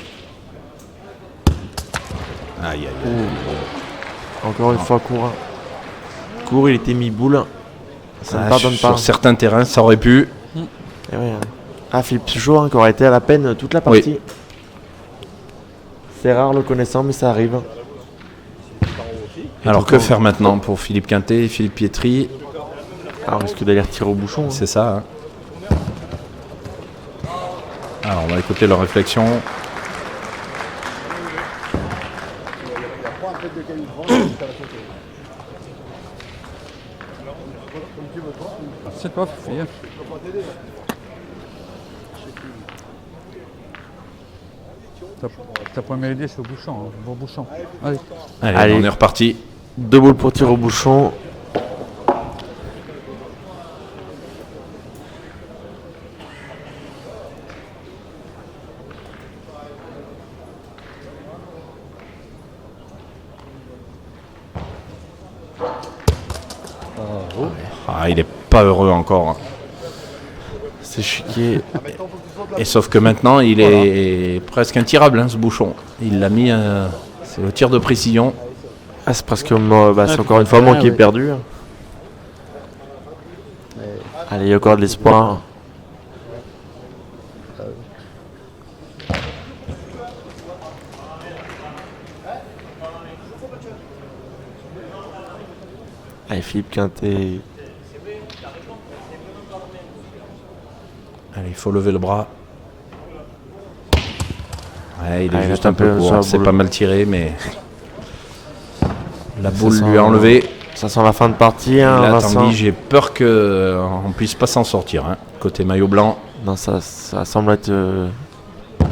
Aïe, aïe, aïe. Encore une fois, court. Court, il était mis boule. Ça ne pardonne pas. Sur certains terrains, ça aurait pu. Et ouais, Philippe Suchot qui aurait été à la peine toute la partie. Oui. C'est rare le connaissant, mais ça arrive. Alors que faire maintenant pour Philippe Quintet et Philippe Pietri? Alors, risque d'aller retirer au bouchon. Hein. C'est ça. Hein. Alors on va écouter leur réflexion. C'est toi, Fifi. Ta première idée, c'est au bouchon. Hein. Bon bouchon. Allez. Allez, on est reparti. 2 boules pour tirer au bouchon. Ah, il est pas heureux encore. C'est chiqué. Et sauf que maintenant, il est presque intirable, hein, ce bouchon. Il l'a mis, c'est le tir de précision. Ah, c'est presque c'est encore une fois moi qui ai perdu. Allez, il y a encore de l'espoir. Allez, Philippe Quintet. Allez, il faut lever le bras. Ouais, il est Ah, il juste a un peu tapé sur court. la C'est boule. pas mal tiré, mais la Ça boule sent- lui a enlevé. Ça sent la fin de partie, Et hein, là, Vincent. Tanguy, j'ai peur qu'on puisse pas s'en sortir. Hein. Côté maillot blanc. Non, ça semble être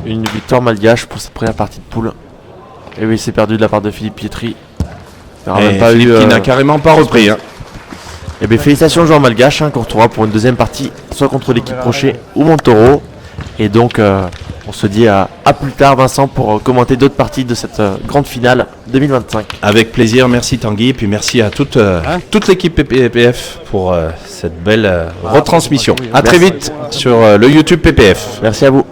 une victoire malgache pour cette première partie de poule. Et oui, c'est perdu de la part de Philippe Pietri. Il aura Et même pas Philippe eu, qui n'a carrément pas repris. Hein. Eh bien, félicitations aux joueurs malgaches qu'on retrouvera pour une deuxième partie, soit contre l'équipe Rocher ou Montaureau. Et donc, on se dit à plus tard, Vincent, pour commenter d'autres parties de cette grande finale 2025. Avec plaisir, merci Tanguy, et puis merci à toute l'équipe PPF pour cette belle retransmission. À très vite sur le YouTube PPF. Merci à vous.